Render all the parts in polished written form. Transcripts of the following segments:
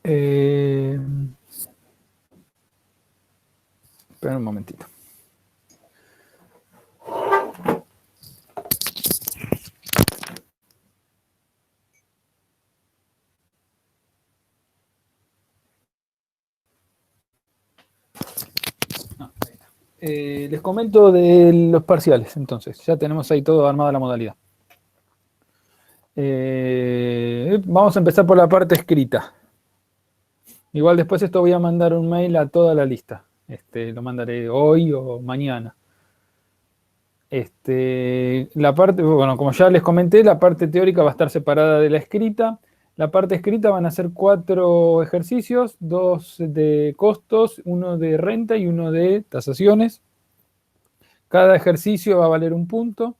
Espera un momentito. Les comento de los parciales, entonces. Ya tenemos ahí todo armada la modalidad. Vamos a empezar por la parte escrita. Igual después esto voy a mandar un mail a toda la lista. Lo mandaré hoy o mañana. La parte, bueno, como ya les comenté, la parte teórica va a estar separada de la escrita. La parte escrita van a ser 4 ejercicios, 2 de costos, 1 de renta y 1 de tasaciones. Cada ejercicio va a valer 1 punto.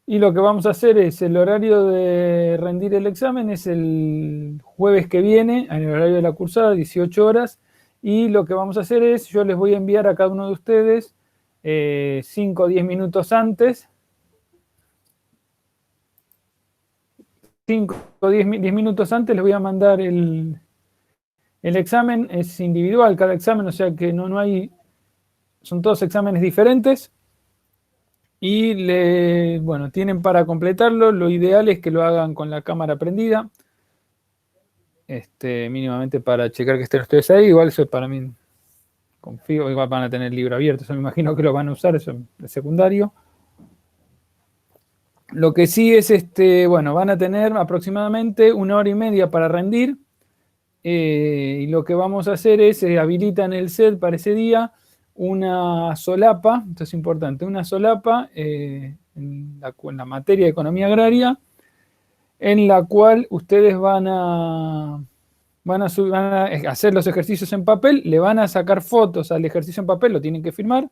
Y lo que vamos a hacer es, el horario de rendir el examen es el jueves que viene, en el horario de la cursada, 18 horas. Y lo que vamos a hacer es, yo les voy a enviar a cada uno de ustedes 5 o 10 minutos antes. 5 o 10 minutos antes les voy a mandar el examen. Es individual cada examen, o sea que no hay, son todos exámenes diferentes. Y bueno, tienen para completarlo, lo ideal es que lo hagan con la cámara prendida, mínimamente para checar que estén ustedes ahí. Igual eso para mí, confío, igual van a tener el libro abierto, eso me imagino que lo van a usar, eso es secundario. Lo que sí es, bueno, van a tener aproximadamente 1 hora y media para rendir, y lo que vamos a hacer es, habilitan el set para ese día, una solapa, esto es importante, una solapa en la materia de economía agraria, en la cual ustedes van a hacer los ejercicios en papel, le van a sacar fotos al ejercicio en papel, lo tienen que firmar,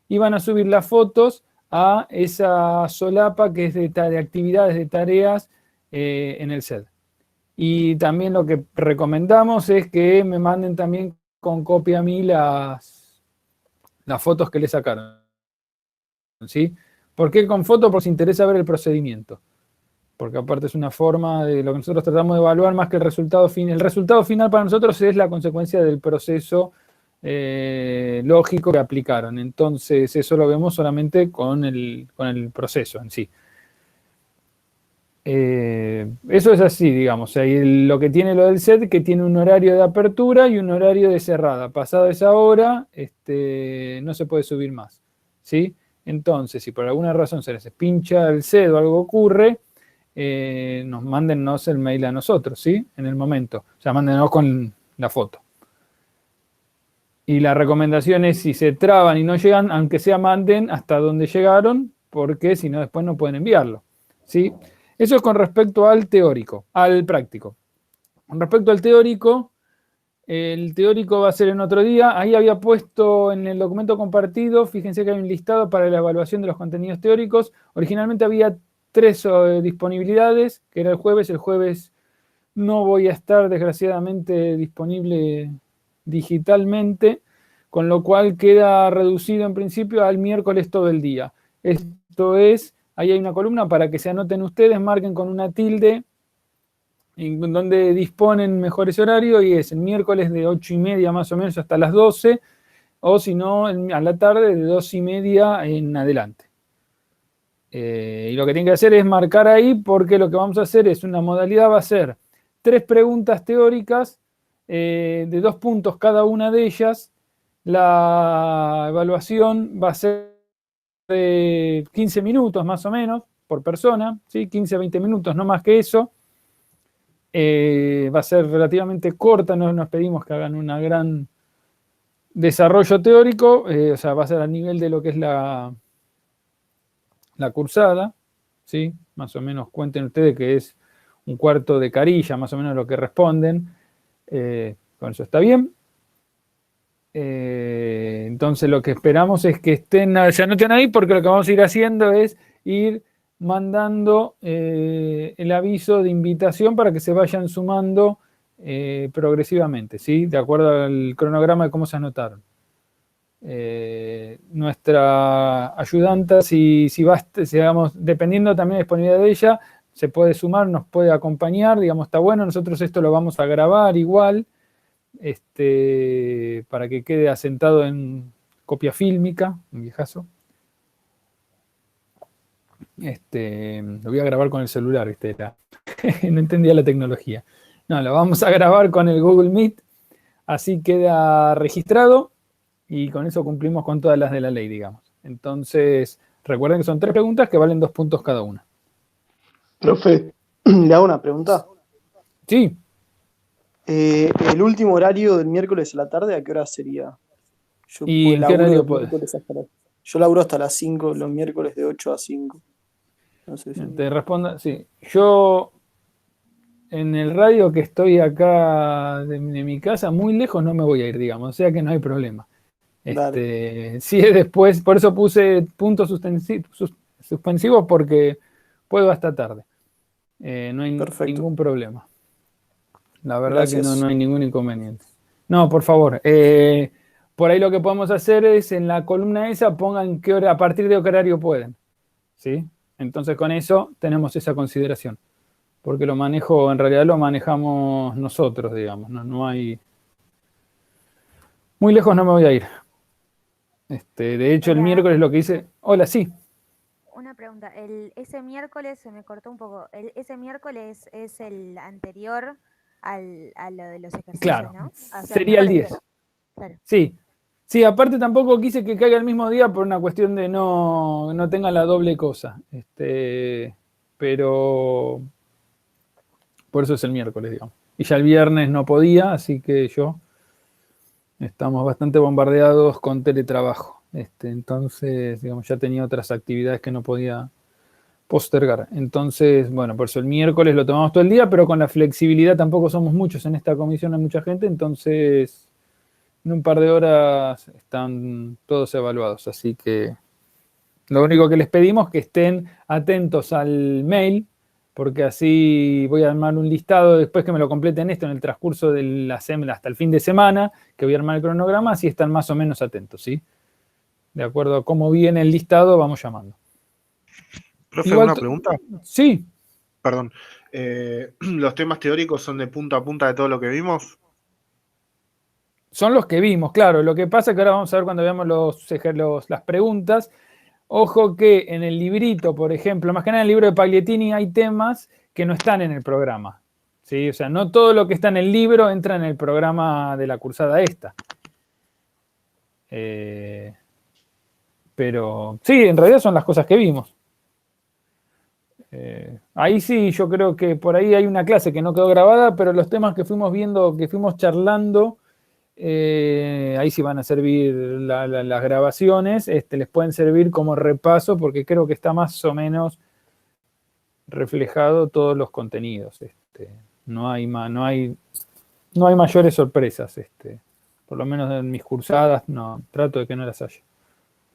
y van a subir las fotos a esa solapa que es de actividades, de tareas en el set. Y también lo que recomendamos es que me manden también con copia a mí las fotos que le sacaron, ¿sí? ¿Por qué con foto? Porque os interesa ver el procedimiento. Porque aparte es una forma de lo que nosotros tratamos de evaluar más que el resultado final. El resultado final para nosotros es la consecuencia del proceso lógico que aplicaron. Entonces eso lo vemos solamente con el proceso en sí. Eso es así, digamos. Lo que tiene lo del set, que tiene un horario de apertura y un horario de cerrada. Pasada esa hora, no se puede subir más, ¿sí? Entonces, si por alguna razón se les pincha el set o algo ocurre, mándennos el mail a nosotros, ¿sí? En el momento. O sea, mándennos con la foto. Y la recomendación es, si se traban y no llegan, aunque sea manden hasta donde llegaron, porque si no después no pueden enviarlo, ¿sí? Eso es con respecto al teórico, al práctico. Con respecto al teórico, el teórico va a ser en otro día. Ahí había puesto en el documento compartido, fíjense que hay un listado para la evaluación de los contenidos teóricos. Originalmente había 3 disponibilidades, que era el jueves. El jueves no voy a estar, desgraciadamente, disponible digitalmente, con lo cual queda reducido en principio al miércoles todo el día. Esto es, ahí hay una columna para que se anoten ustedes, marquen con una tilde en donde disponen mejor ese horario, y es el miércoles de 8:30 más o menos hasta las 12, o si no, a la tarde de 2:30 en adelante. Y lo que tienen que hacer es marcar ahí, porque lo que vamos a hacer es, una modalidad va a ser 3 preguntas teóricas de 2 puntos cada una de ellas. La evaluación va a ser de 15 minutos más o menos por persona, ¿sí? 15-20 minutos, no más que eso. Va a ser relativamente corta, no nos pedimos que hagan un gran desarrollo teórico, o sea, va a ser a nivel de lo que es la cursada, ¿sí? Más o menos cuenten ustedes que es un cuarto de carilla, más o menos lo que responden. Con eso está bien. Entonces lo que esperamos es que se anoten ahí, porque lo que vamos a ir haciendo es ir mandando el aviso de invitación para que se vayan sumando progresivamente, ¿sí? De acuerdo al cronograma de cómo se anotaron. Nuestra ayudanta, si va, digamos, dependiendo también de la disponibilidad de ella, se puede sumar, nos puede acompañar, digamos, está bueno. Nosotros esto lo vamos a grabar igual, para que quede asentado en copia fílmica, un viejazo. Lo voy a grabar con el celular, no entendía la tecnología. No, lo vamos a grabar con el Google Meet, así queda registrado y con eso cumplimos con todas las de la ley, digamos. Entonces, recuerden que son 3 preguntas que valen 2 puntos cada una. Profe, le hago una pregunta. Sí. El último horario del miércoles a la tarde, ¿a qué hora sería? Yo ¿Y pues, en qué laburo horario los podés? miércoles yo laburo hasta las 5, los miércoles de 8 a 5. No sé si... Te respondo, sí. Yo, en el radio que estoy acá de mi casa, muy lejos no me voy a ir, digamos, o sea que no hay problema. Dale, Si es después, por eso puse puntos suspensivos porque puedo hasta tarde. No hay perfecto. ningún problema. La verdad que no Gracias. hay ningún inconveniente. No, por favor. Por ahí lo que podemos hacer es en la columna esa pongan qué hora, a partir de qué horario pueden. ¿Sí? Entonces con eso tenemos esa consideración. Porque en realidad lo manejamos nosotros, digamos. No hay. Muy lejos no me voy a ir. De hecho, el Hola, miércoles lo que hice. Hola, sí. una pregunta. Ese miércoles se me cortó un poco. Ese miércoles es el anterior a lo de los ejercicios, Claro. ¿no? O sea, el Sería el miércoles 10. 10. Claro. Sí. Sí, aparte tampoco quise que caiga el mismo día por una cuestión de no tenga la doble cosa. Pero por eso es el miércoles, digamos. Y ya el viernes no podía, así que estamos bastante bombardeados con teletrabajo. Entonces, digamos, ya tenía otras actividades que no podía postergar. Entonces, bueno, por eso el miércoles lo tomamos todo el día, pero con la flexibilidad tampoco somos muchos en esta comisión, hay mucha gente, entonces en un par de horas están todos evaluados. Así que lo único que les pedimos es que estén atentos al mail, porque así voy a armar un listado después que me lo completen esto en el transcurso de la semana hasta el fin de semana, que voy a armar el cronograma, así están más o menos atentos, ¿sí? De acuerdo a cómo viene el listado, vamos llamando. Profe, Igual, ¿una pregunta? sí. Perdón. ¿Los temas teóricos son de punta a punta de todo lo que vimos? Son los que vimos, claro. Lo que pasa es que ahora vamos a ver cuando veamos las preguntas. Ojo que en el librito, por ejemplo, más que nada en el libro de Pagliettini hay temas que no están en el programa. ¿Sí? O sea, no todo lo que está en el libro entra en el programa de la cursada esta. Pero sí, en realidad son las cosas que vimos. Ahí sí, yo creo que por ahí hay una clase que no quedó grabada, pero los temas que fuimos viendo, que fuimos charlando, ahí sí van a servir las grabaciones, les pueden servir como repaso porque creo que está más o menos reflejado todos los contenidos. No hay mayores sorpresas. Por lo menos en mis cursadas, no, trato de que no las haya.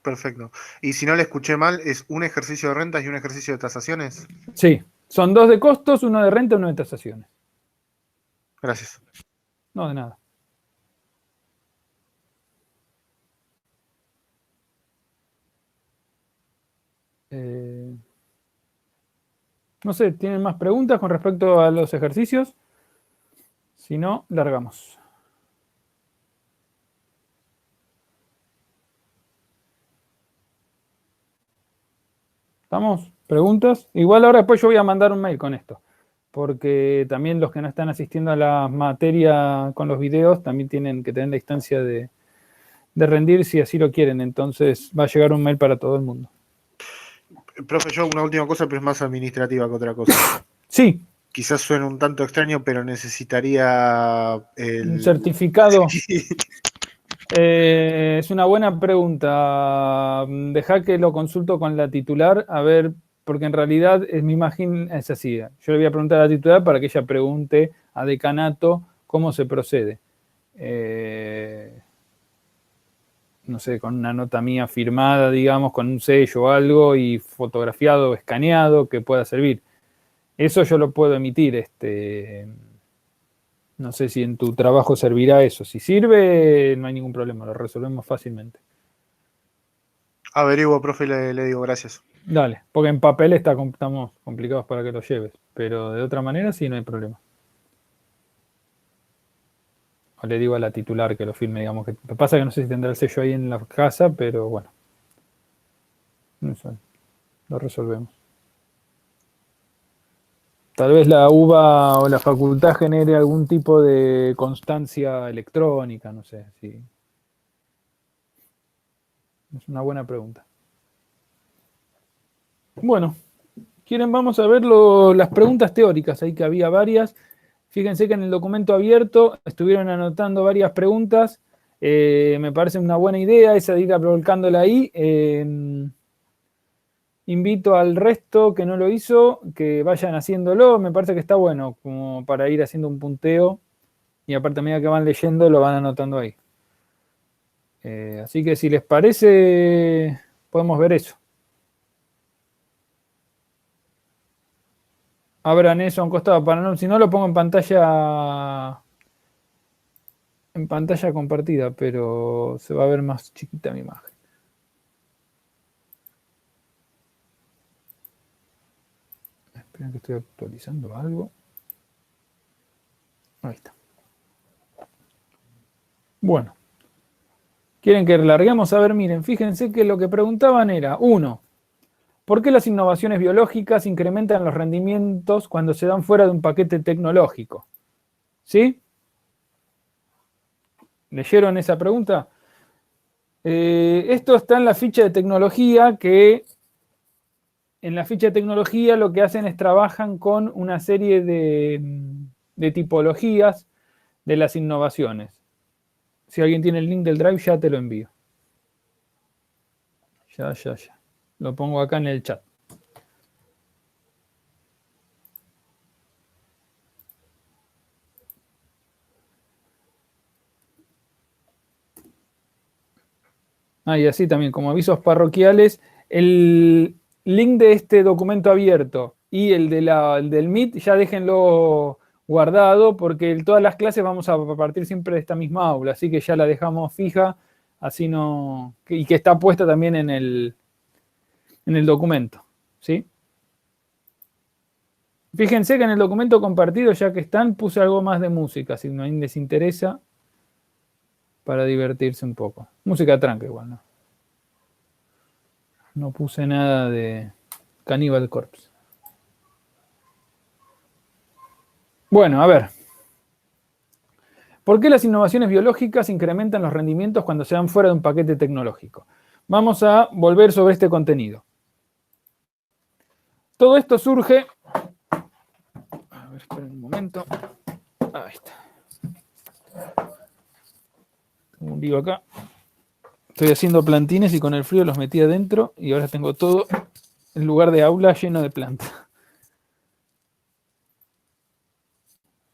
Perfecto. Y si no le escuché mal, ¿es un ejercicio de rentas y un ejercicio de tasaciones? Sí, son 2 de costos, 1 de renta, 1 de tasaciones. Gracias. No, de nada. No sé, ¿tienen más preguntas con respecto a los ejercicios? Si no, largamos. ¿Estamos? ¿Preguntas? Igual ahora después yo voy a mandar un mail con esto, porque también los que no están asistiendo a la materia con los videos también tienen que tener la instancia de rendir si así lo quieren. Entonces va a llegar un mail para todo el mundo. Profe, yo una última cosa, pero es más administrativa que otra cosa. Sí. Quizás suene un tanto extraño, pero necesitaría un certificado. Es una buena pregunta. Deja que lo consulto con la titular, a ver, porque en realidad mi imagen es así. Yo le voy a preguntar a la titular para que ella pregunte a decanato cómo se procede. No sé, con una nota mía firmada, digamos, con un sello o algo y fotografiado o escaneado que pueda servir. Eso yo lo puedo emitir. No sé si en tu trabajo servirá eso. Si sirve, no hay ningún problema, lo resolvemos fácilmente. Averiguo, profe, y le digo, gracias. Dale, porque en papel estamos complicados para que lo lleves, pero de otra manera sí, no hay problema. O le digo a la titular que lo firme, digamos. Que pasa que no sé si tendrá el sello ahí en la casa, pero bueno. Eso, lo resolvemos. Tal vez la UBA o la facultad genere algún tipo de constancia electrónica, no sé. Sí. Es una buena pregunta. Bueno, vamos a ver las preguntas teóricas, ahí que había varias. Fíjense que en el documento abierto estuvieron anotando varias preguntas. Me parece una buena idea esa de ir volcándola ahí. Invito al resto que no lo hizo, que vayan haciéndolo. Me parece que está bueno, como para ir haciendo un punteo. Y aparte, a medida que van leyendo, lo van anotando ahí. Así que si les parece, podemos ver eso. Abran eso a un costado para no, si no lo pongo en pantalla compartida, pero se va a ver más chiquita mi imagen. Esperen que estoy actualizando algo. Ahí está. Bueno. ¿Quieren que larguemos? A ver, miren, fíjense que lo que preguntaban era, 1. ¿Por qué las innovaciones biológicas incrementan los rendimientos cuando se dan fuera de un paquete tecnológico? ¿Sí? ¿Leyeron esa pregunta? Esto está en la ficha de tecnología, que en la ficha de tecnología lo que hacen es trabajan con una serie de tipologías de las innovaciones. Si alguien tiene el link del Drive, ya te lo envío. Ya. Lo pongo acá en el chat. Y así también, como avisos parroquiales, el link de este documento abierto y el del Meet, ya déjenlo guardado, porque en todas las clases vamos a partir siempre de esta misma aula, así que ya la dejamos fija, así no. Y que está puesta también en el documento, ¿sí? Fíjense que en el documento compartido, ya que están, puse algo más de música, si no les interesa, para divertirse un poco. Música tranca igual, ¿no? No puse nada de Cannibal Corpse. Bueno, a ver. ¿Por qué las innovaciones biológicas incrementan los rendimientos cuando se dan fuera de un paquete tecnológico? Vamos a volver sobre este contenido. Todo esto surge... A ver, esperen un momento. Ahí está. Tengo un lío acá. Estoy haciendo plantines y con el frío los metí adentro y ahora tengo todo el lugar de aula lleno de plantas.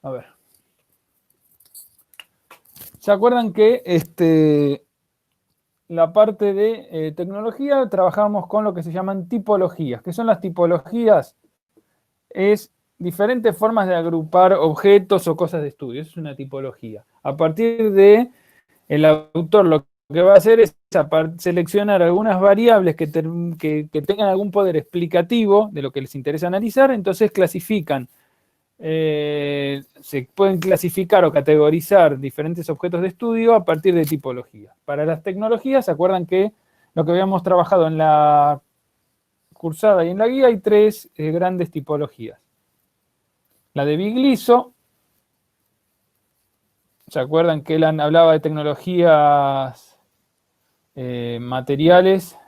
A ver. ¿Se acuerdan que la parte de tecnología trabajábamos con lo que se llaman tipologías? ¿Qué son las tipologías? Es diferentes formas de agrupar objetos o cosas de estudio. Eso es una tipología. A partir de el autor lo que va a hacer es seleccionar algunas variables que tengan algún poder explicativo de lo que les interesa analizar, entonces clasifican. Se pueden clasificar o categorizar diferentes objetos de estudio a partir de tipologías. Para las tecnologías, ¿se acuerdan que lo que habíamos trabajado en la cursada y en la guía hay 3 grandes tipologías? La de Bigliso, ¿se acuerdan que él hablaba de tecnologías materiales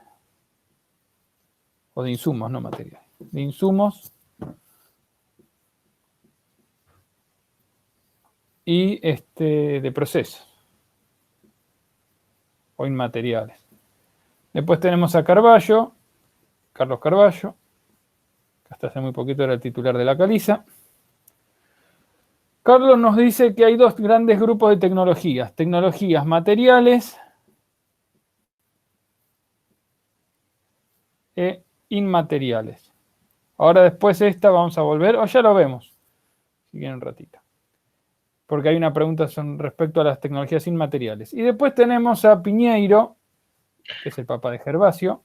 o de insumos, no materiales? De insumos y de procesos o inmateriales. Después tenemos a Carballo, Carlos Carballo, que hasta hace muy poquito era el titular de la Caliza. Carlos nos dice que hay 2 grandes grupos de tecnologías. Tecnologías materiales e inmateriales. Ahora después esta vamos a volver, o ya lo vemos, si quieren un ratito. Porque hay una pregunta respecto a las tecnologías inmateriales. Y después tenemos a Piñeiro, que es el papá de Gervasio.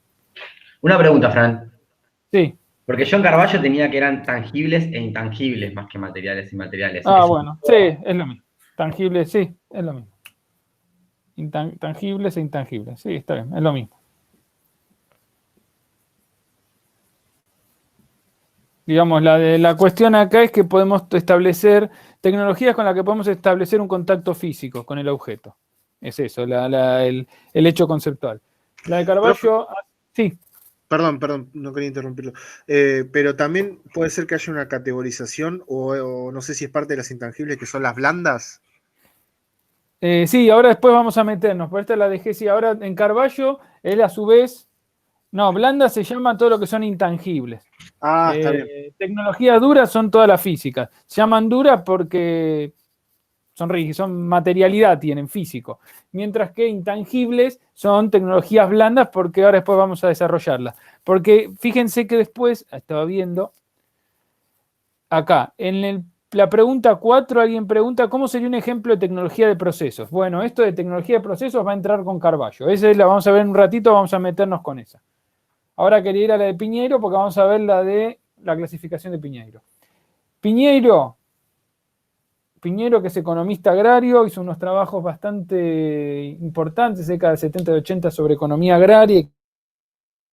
Una pregunta, Fran. Sí. Porque yo en Carballo tenía que eran tangibles e intangibles más que materiales y materiales. Bueno, sí, es lo mismo. Tangibles, sí, es lo mismo. Tangibles e intangibles, sí, está bien, es lo mismo. Digamos, la cuestión acá es que podemos establecer tecnologías con las que podemos establecer un contacto físico con el objeto. Es eso, el hecho conceptual. La de Carballo, sí. Perdón, no quería interrumpirlo. Pero también puede ser que haya una categorización o no sé si es parte de las intangibles que son las blandas. Sí, ahora después vamos a meternos, por esta la dejé, sí, ahora en Carballo, él a su vez, no, blanda se llama todo lo que son intangibles. Está bien. Tecnologías duras son todas las físicas. Se llaman duras porque son materialidad, tienen físico. Mientras que intangibles son tecnologías blandas porque ahora después vamos a desarrollarlas. Porque fíjense que después, estaba viendo, acá, la pregunta 4, alguien pregunta, ¿cómo sería un ejemplo de tecnología de procesos? Bueno, esto de tecnología de procesos va a entrar con Carballo. Esa la vamos a ver en un ratito, vamos a meternos con esa. Ahora quería ir a la de Piñeiro porque vamos a ver la de la clasificación de Piñeiro. Piñeiro, que es economista agrario, hizo unos trabajos bastante importantes, década de 70 y 80, sobre economía agraria y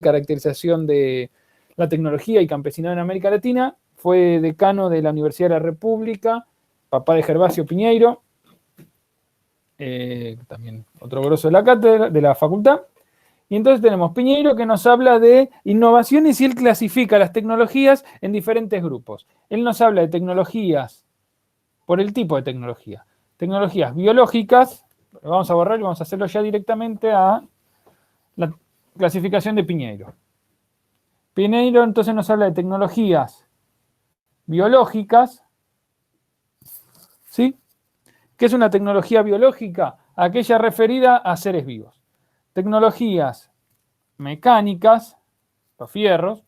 caracterización de la tecnología y campesinado en América Latina. Fue decano de la Universidad de la República, papá de Gervasio Piñeiro, también otro grosso de la cátedra, de la facultad. Y entonces tenemos Piñeiro que nos habla de innovaciones y él clasifica las tecnologías en diferentes grupos. Él nos habla de tecnologías por el tipo de tecnología. Tecnologías biológicas, lo vamos a borrar y vamos a hacerlo ya directamente a la clasificación de Piñeiro. Piñeiro entonces nos habla de tecnologías biológicas, ¿sí? ¿Qué es una tecnología biológica? Aquella referida a seres vivos. Tecnologías mecánicas, los fierros,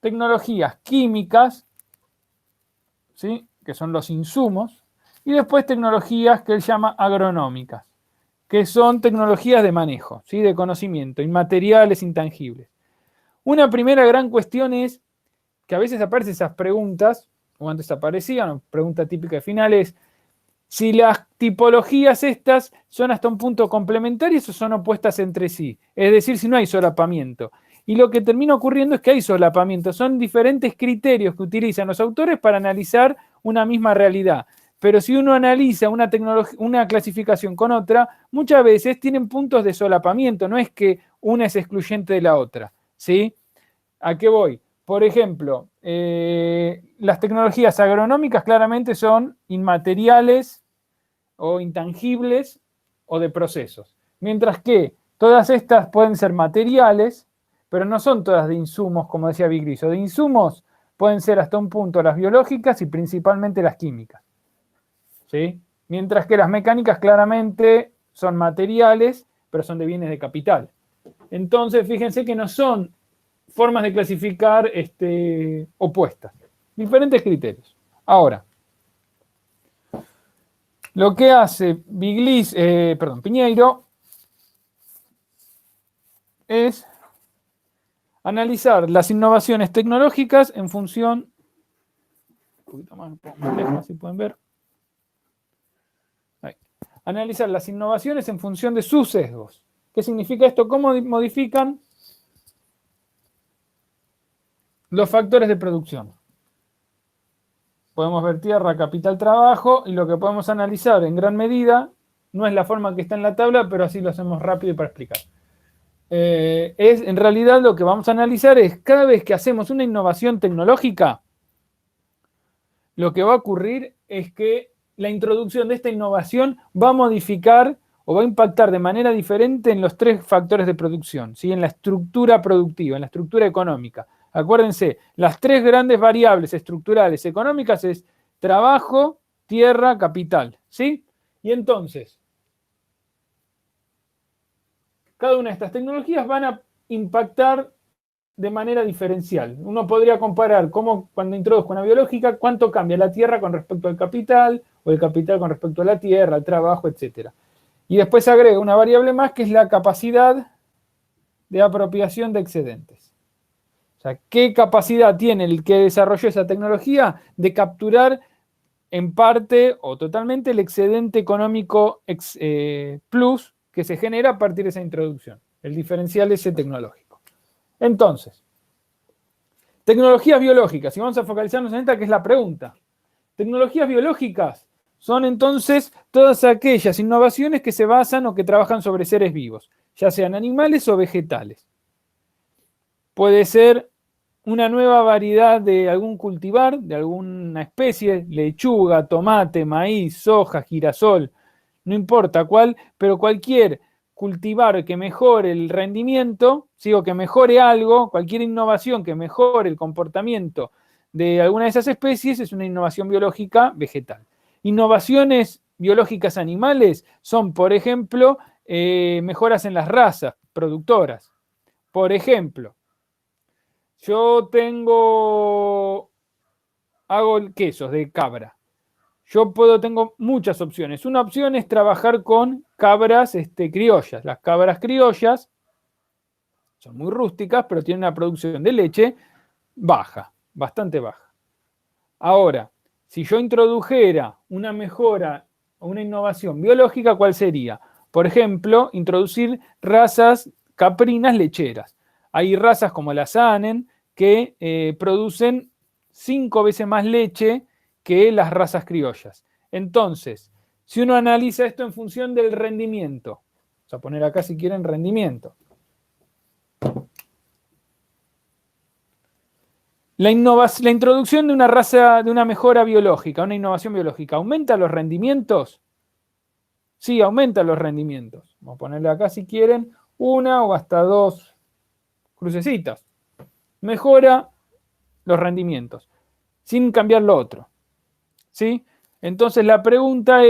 tecnologías químicas, ¿sí? Que son los insumos, y después tecnologías que él llama agronómicas, que son tecnologías de manejo, ¿sí? De conocimiento, inmateriales, intangibles. Una primera gran cuestión es que a veces aparecen esas preguntas, o antes aparecían, pregunta típica de final es, si las tipologías estas son hasta un punto complementarias o son opuestas entre sí. Es decir, si no hay solapamiento. Y lo que termina ocurriendo es que hay solapamiento. Son diferentes criterios que utilizan los autores para analizar una misma realidad. Pero si uno analiza una clasificación con otra, muchas veces tienen puntos de solapamiento. No es que una es excluyente de la otra, ¿sí? ¿A qué voy? Por ejemplo, las tecnologías agronómicas claramente son inmateriales o intangibles o de procesos. Mientras que todas estas pueden ser materiales, pero no son todas de insumos, como decía Vigriso. De insumos pueden ser hasta un punto las biológicas y principalmente las químicas, ¿sí? Mientras que las mecánicas claramente son materiales, pero son de bienes de capital. Entonces, fíjense que no son formas de clasificar opuestas. Diferentes criterios. Ahora, lo que hace Piñeiro es analizar las innovaciones tecnológicas en función, un poquito más lejos, si pueden ver. Ahí. Analizar las innovaciones en función de sus sesgos. ¿Qué significa esto? ¿Cómo modifican los factores de producción? Podemos ver tierra, capital, trabajo, y lo que podemos analizar en gran medida, no es la forma que está en la tabla, pero así lo hacemos rápido para explicar. En realidad lo que vamos a analizar es cada vez que hacemos una innovación tecnológica, lo que va a ocurrir es que la introducción de esta innovación va a modificar o va a impactar de manera diferente en los tres factores de producción, ¿sí? En la estructura productiva, en la estructura económica. Acuérdense, las tres grandes variables estructurales económicas es trabajo, tierra, capital, ¿sí? Y entonces, cada una de estas tecnologías van a impactar de manera diferencial. Uno podría comparar cómo cuando introduzco una biológica, cuánto cambia la tierra con respecto al capital, o el capital con respecto a la tierra, al trabajo, etc. Y después agrega una variable más que es la capacidad de apropiación de excedentes. O sea, ¿qué capacidad tiene el que desarrolló esa tecnología de capturar en parte o totalmente el excedente económico plus que se genera a partir de esa introducción? El diferencial ese tecnológico. Entonces, tecnologías biológicas, y vamos a focalizarnos en esta que es la pregunta. Tecnologías biológicas son entonces todas aquellas innovaciones que se basan o que trabajan sobre seres vivos, ya sean animales o vegetales. Puede ser una nueva variedad de algún cultivar, de alguna especie, lechuga, tomate, maíz, soja, girasol, no importa cuál, pero cualquier cultivar que mejore el rendimiento, o que mejore algo, cualquier innovación que mejore el comportamiento de alguna de esas especies es una innovación biológica vegetal. Innovaciones biológicas animales son, por ejemplo, mejoras en las razas productoras. Por ejemplo, yo hago quesos de cabra. Tengo muchas opciones. Una opción es trabajar con cabras criollas. Las cabras criollas son muy rústicas, pero tienen una producción de leche baja, bastante baja. Ahora, si yo introdujera una mejora o una innovación biológica, ¿cuál sería? Por ejemplo, introducir razas caprinas lecheras. Hay razas como la Saanen que producen 5 veces más leche que las razas criollas. Entonces, si uno analiza esto en función del rendimiento, vamos a poner acá si quieren rendimiento. La introducción de una raza, de una mejora biológica, una innovación biológica, ¿aumenta los rendimientos? Sí, aumenta los rendimientos. Vamos a ponerle acá si quieren una o hasta 2 crucecitas. Mejora los rendimientos, sin cambiar lo otro. ¿Sí? Entonces la pregunta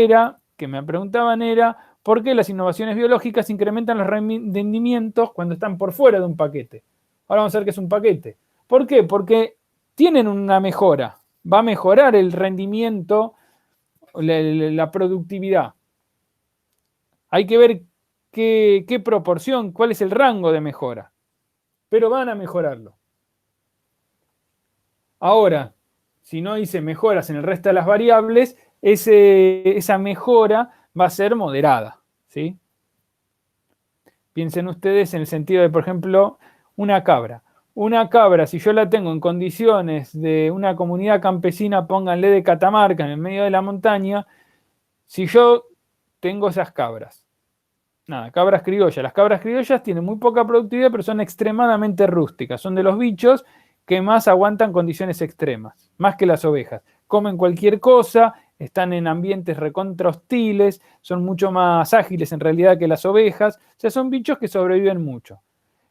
que me preguntaban era, ¿por qué las innovaciones biológicas incrementan los rendimientos cuando están por fuera de un paquete? Ahora vamos a ver qué es un paquete. ¿Por qué? Porque tienen una mejora. Va a mejorar el rendimiento, la productividad. Hay que ver qué proporción, cuál es el rango de mejora. Pero van a mejorarlo. Ahora, si no hice mejoras en el resto de las variables, esa mejora va a ser moderada, ¿sí? Piensen ustedes en el sentido de, por ejemplo, una cabra. Una cabra, si yo la tengo en condiciones de una comunidad campesina, pónganle de Catamarca, en el medio de la montaña, si yo tengo esas cabras, cabras criollas. Las cabras criollas tienen muy poca productividad, pero son extremadamente rústicas. Son de los bichos que más aguantan condiciones extremas, más que las ovejas. Comen cualquier cosa, están en ambientes recontra hostiles, son mucho más ágiles en realidad que las ovejas. O sea, son bichos que sobreviven mucho.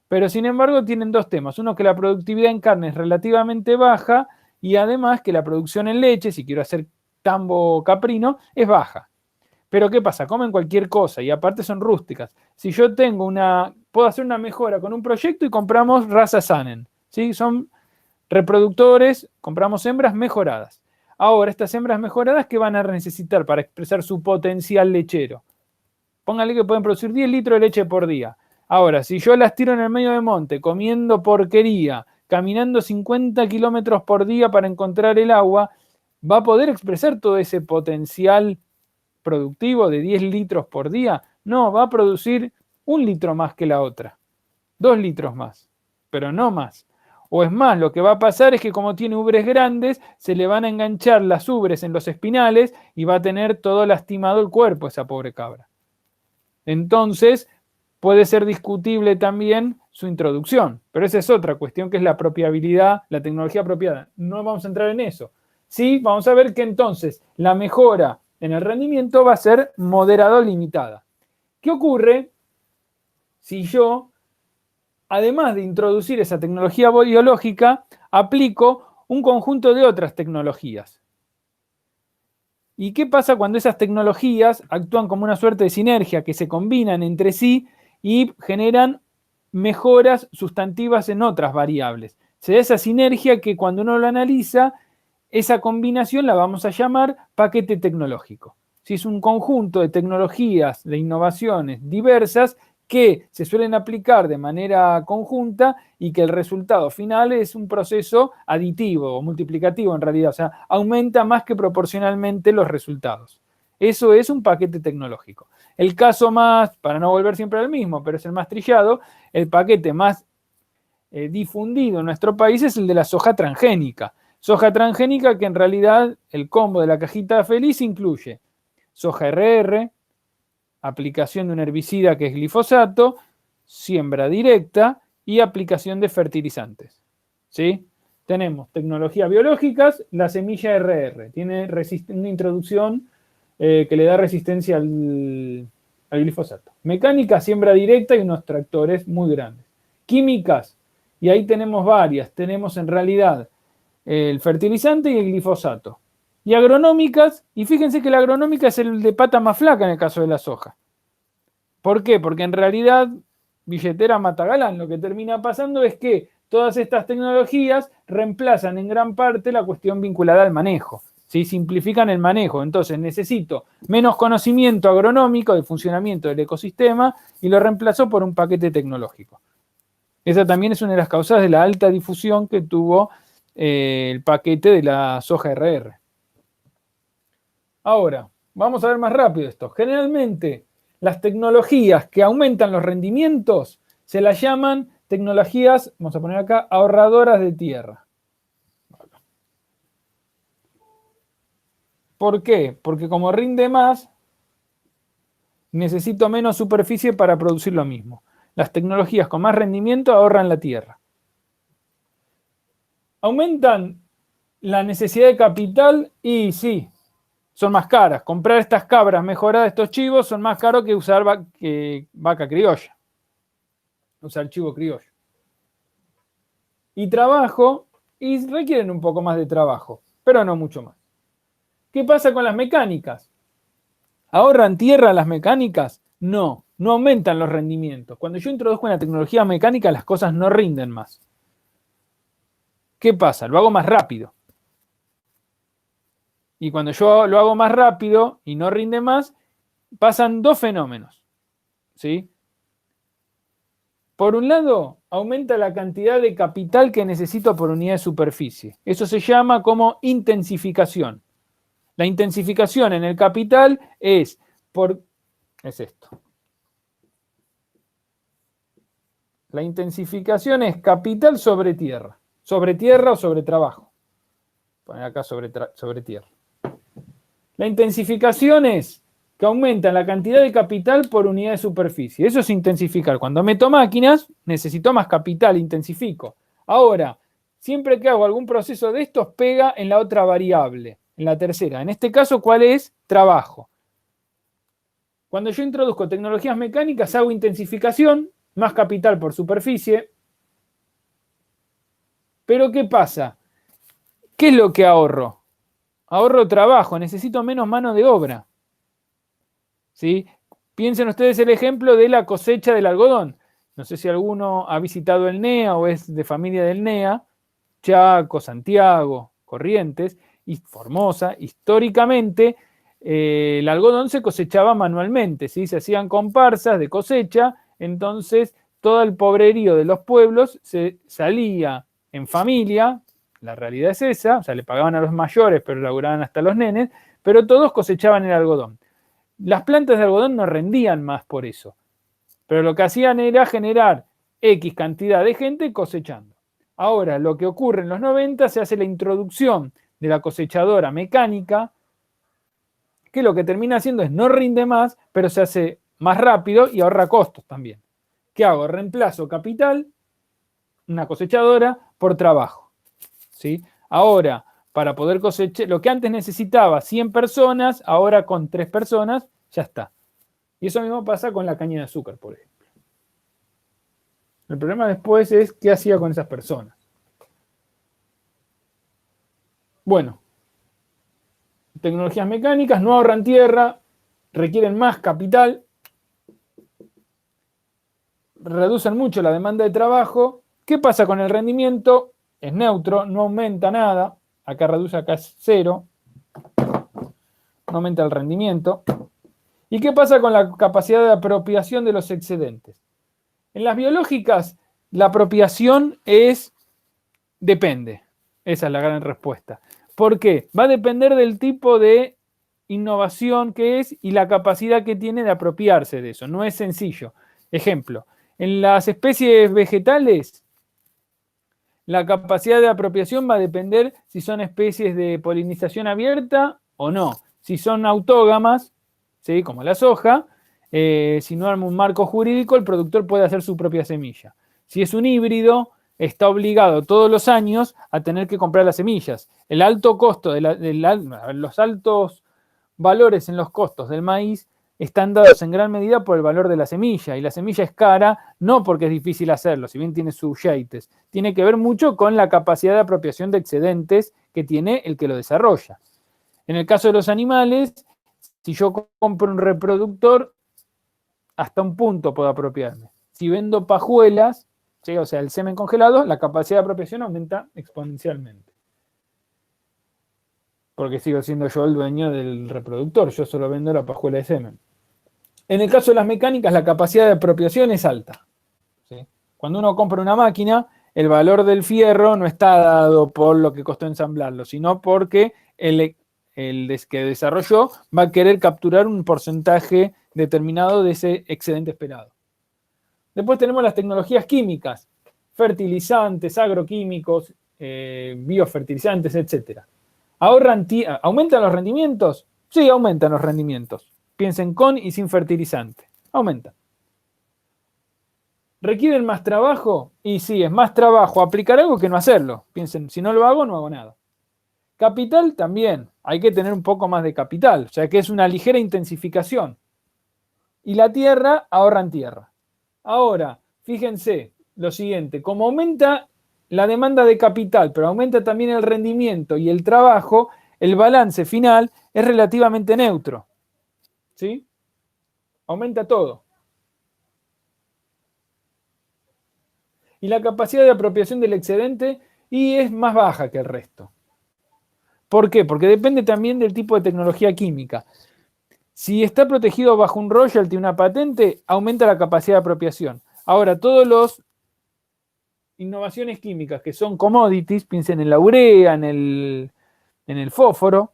Pero sin embargo tienen 2 temas. Uno, que la productividad en carne es relativamente baja y además que la producción en leche, si quiero hacer tambo caprino, es baja. Pero ¿qué pasa? Comen cualquier cosa y aparte son rústicas. Si yo puedo hacer una mejora con un proyecto y compramos raza Saanen, ¿sí? Son reproductores, compramos hembras mejoradas. Ahora, estas hembras mejoradas, ¿qué van a necesitar para expresar su potencial lechero? Pónganle que pueden producir 10 litros de leche por día. Ahora, si yo las tiro en el medio del monte, comiendo porquería, caminando 50 kilómetros por día para encontrar el agua, ¿va a poder expresar todo ese potencial productivo de 10 litros por día? No, va a producir 1 litro más que la otra, 2 litros más, pero no más. O es más, lo que va a pasar es que como tiene ubres grandes, se le van a enganchar las ubres en los espinales y va a tener todo lastimado el cuerpo esa pobre cabra. Entonces, puede ser discutible también su introducción, pero esa es otra cuestión, que es la apropiabilidad, la tecnología apropiada. No vamos a entrar en eso. Sí, vamos a ver que entonces la mejora en el rendimiento va a ser moderada o limitada. ¿Qué ocurre si yo, además de introducir esa tecnología biológica, aplico un conjunto de otras tecnologías? ¿Y qué pasa cuando esas tecnologías actúan como una suerte de sinergia, que se combinan entre sí y generan mejoras sustantivas en otras variables? Se da esa sinergia que cuando uno lo analiza, esa combinación la vamos a llamar paquete tecnológico. Si es un conjunto de tecnologías, de innovaciones diversas que se suelen aplicar de manera conjunta y que el resultado final es un proceso aditivo o multiplicativo en realidad, o sea, aumenta más que proporcionalmente los resultados. Eso es un paquete tecnológico. El caso más, para no volver siempre al mismo, pero es el más trillado, el paquete más difundido en nuestro país es el de la soja transgénica. Soja transgénica que en realidad el combo de la cajita feliz incluye soja RR, aplicación de un herbicida que es glifosato, siembra directa y aplicación de fertilizantes. ¿Sí? Tenemos tecnologías biológicas, la semilla RR, tiene una introducción que le da resistencia al glifosato. Mecánica, siembra directa y unos tractores muy grandes. Químicas, y ahí tenemos varias, tenemos en realidad el fertilizante y el glifosato. Y agronómicas, y fíjense que la agronómica es el de pata más flaca en el caso de la soja. ¿Por qué? Porque en realidad, billetera mata galán, lo que termina pasando es que todas estas tecnologías reemplazan en gran parte la cuestión vinculada al manejo. ¿Sí? Simplifican el manejo, entonces necesito menos conocimiento agronómico del funcionamiento del ecosistema y lo reemplazo por un paquete tecnológico. Esa también es una de las causas de la alta difusión que tuvo el paquete de la soja RR. Ahora, vamos a ver más rápido esto. Generalmente, las tecnologías que aumentan los rendimientos se las llaman tecnologías, vamos a poner acá, ahorradoras de tierra. ¿Por qué? Porque como rinde más, necesito menos superficie para producir lo mismo. Las tecnologías con más rendimiento ahorran la tierra. ¿Aumentan la necesidad de capital? Y sí, son más caras. Comprar estas cabras mejoradas, estos chivos, son más caros que usar vaca criolla. Usar chivo criollo. Y trabajo, y requieren un poco más de trabajo, pero no mucho más. ¿Qué pasa con las mecánicas? ¿Ahorran tierra las mecánicas? No, no aumentan los rendimientos. Cuando yo introduzco una tecnología mecánica, las cosas no rinden más. ¿Qué pasa? Lo hago más rápido. Y cuando yo lo hago más rápido y no rinde más, pasan dos fenómenos. ¿Sí? Por un lado, aumenta la cantidad de capital que necesito por unidad de superficie. Eso se llama como intensificación. La intensificación en el capital es esto. La intensificación es capital sobre tierra. Sobre tierra o sobre trabajo. Poner acá sobre tierra. La intensificación es que aumenta la cantidad de capital por unidad de superficie. Eso es intensificar. Cuando meto máquinas, necesito más capital, intensifico. Ahora, siempre que hago algún proceso de estos, pega en la otra variable, en la tercera. En este caso, ¿cuál es? Trabajo. Cuando yo introduzco tecnologías mecánicas, hago intensificación, más capital por superficie. Pero ¿qué pasa? ¿Qué es lo que ahorro? Ahorro trabajo, necesito menos mano de obra. ¿Sí? Piensen ustedes el ejemplo de la cosecha del algodón. No sé si alguno ha visitado el NEA o es de familia del NEA. Chaco, Santiago, Corrientes y Formosa. Históricamente, el algodón se cosechaba manualmente, ¿sí? Se hacían comparsas de cosecha, entonces todo el pobrerío de los pueblos se salía en familia. La realidad es esa, o sea, le pagaban a los mayores, pero laburaban hasta los nenes, pero todos cosechaban el algodón. Las plantas de algodón no rendían más por eso, pero lo que hacían era generar X cantidad de gente cosechando. Ahora, lo que ocurre en los 90, se hace la introducción de la cosechadora mecánica, que lo que termina haciendo es no rinde más, pero se hace más rápido y ahorra costos también. ¿Qué hago? Reemplazo capital, una cosechadora, por trabajo. ¿Sí? Ahora, para poder cosechar, lo que antes necesitaba 100 personas, ahora con 3 personas, ya está. Y eso mismo pasa con la caña de azúcar, por ejemplo. El problema después es qué hacía con esas personas. Bueno, tecnologías mecánicas no ahorran tierra, requieren más capital, reducen mucho la demanda de trabajo. ¿Qué pasa con el rendimiento? Es neutro, no aumenta nada. Acá reduce, acá es 0. No aumenta el rendimiento. ¿Y qué pasa con la capacidad de apropiación de los excedentes? En las biológicas, la apropiación depende. Esa es la gran respuesta. ¿Por qué? Va a depender del tipo de innovación que es y la capacidad que tiene de apropiarse de eso. No es sencillo. Ejemplo, en las especies vegetales, la capacidad de apropiación va a depender si son especies de polinización abierta o no. Si son autógamas, ¿sí? Como la soja, si no arma un marco jurídico, el productor puede hacer su propia semilla. Si es un híbrido, está obligado todos los años a tener que comprar las semillas. El alto costo, los altos valores en los costos del maíz están dados en gran medida por el valor de la semilla, y la semilla es cara no porque es difícil hacerlo, si bien tiene sus yaites, tiene que ver mucho con la capacidad de apropiación de excedentes que tiene el que lo desarrolla. En el caso de los animales, si yo compro un reproductor, hasta un punto puedo apropiarme. Si vendo pajuelas, ¿sí? O sea, el semen congelado, la capacidad de apropiación aumenta exponencialmente. Porque sigo siendo yo el dueño del reproductor, yo solo vendo la pajuela de semen. En el caso de las mecánicas, la capacidad de apropiación es alta, ¿sí? Cuando uno compra una máquina, el valor del fierro no está dado por lo que costó ensamblarlo, sino porque el que desarrolló va a querer capturar un porcentaje determinado de ese excedente esperado. Después tenemos las tecnologías químicas, fertilizantes, agroquímicos, biofertilizantes, etc. ¿Aumentan los rendimientos? Sí, aumentan los rendimientos. Piensen con y sin fertilizante. Aumentan. ¿Requieren más trabajo? Y sí, es más trabajo aplicar algo que no hacerlo. Piensen, si no lo hago, no hago nada. Capital también. Hay que tener un poco más de capital. O sea que es una ligera intensificación. Y la tierra, ahorran tierra. Ahora, fíjense lo siguiente. Como aumenta la demanda de capital, pero aumenta también el rendimiento y el trabajo, el balance final es relativamente neutro. ¿Sí? Aumenta todo. Y la capacidad de apropiación del excedente es más baja que el resto. ¿Por qué? Porque depende también del tipo de tecnología química. Si está protegido bajo un royalty, una patente, aumenta la capacidad de apropiación. Ahora, todas las innovaciones químicas que son commodities, piensen en la urea, en el fósforo,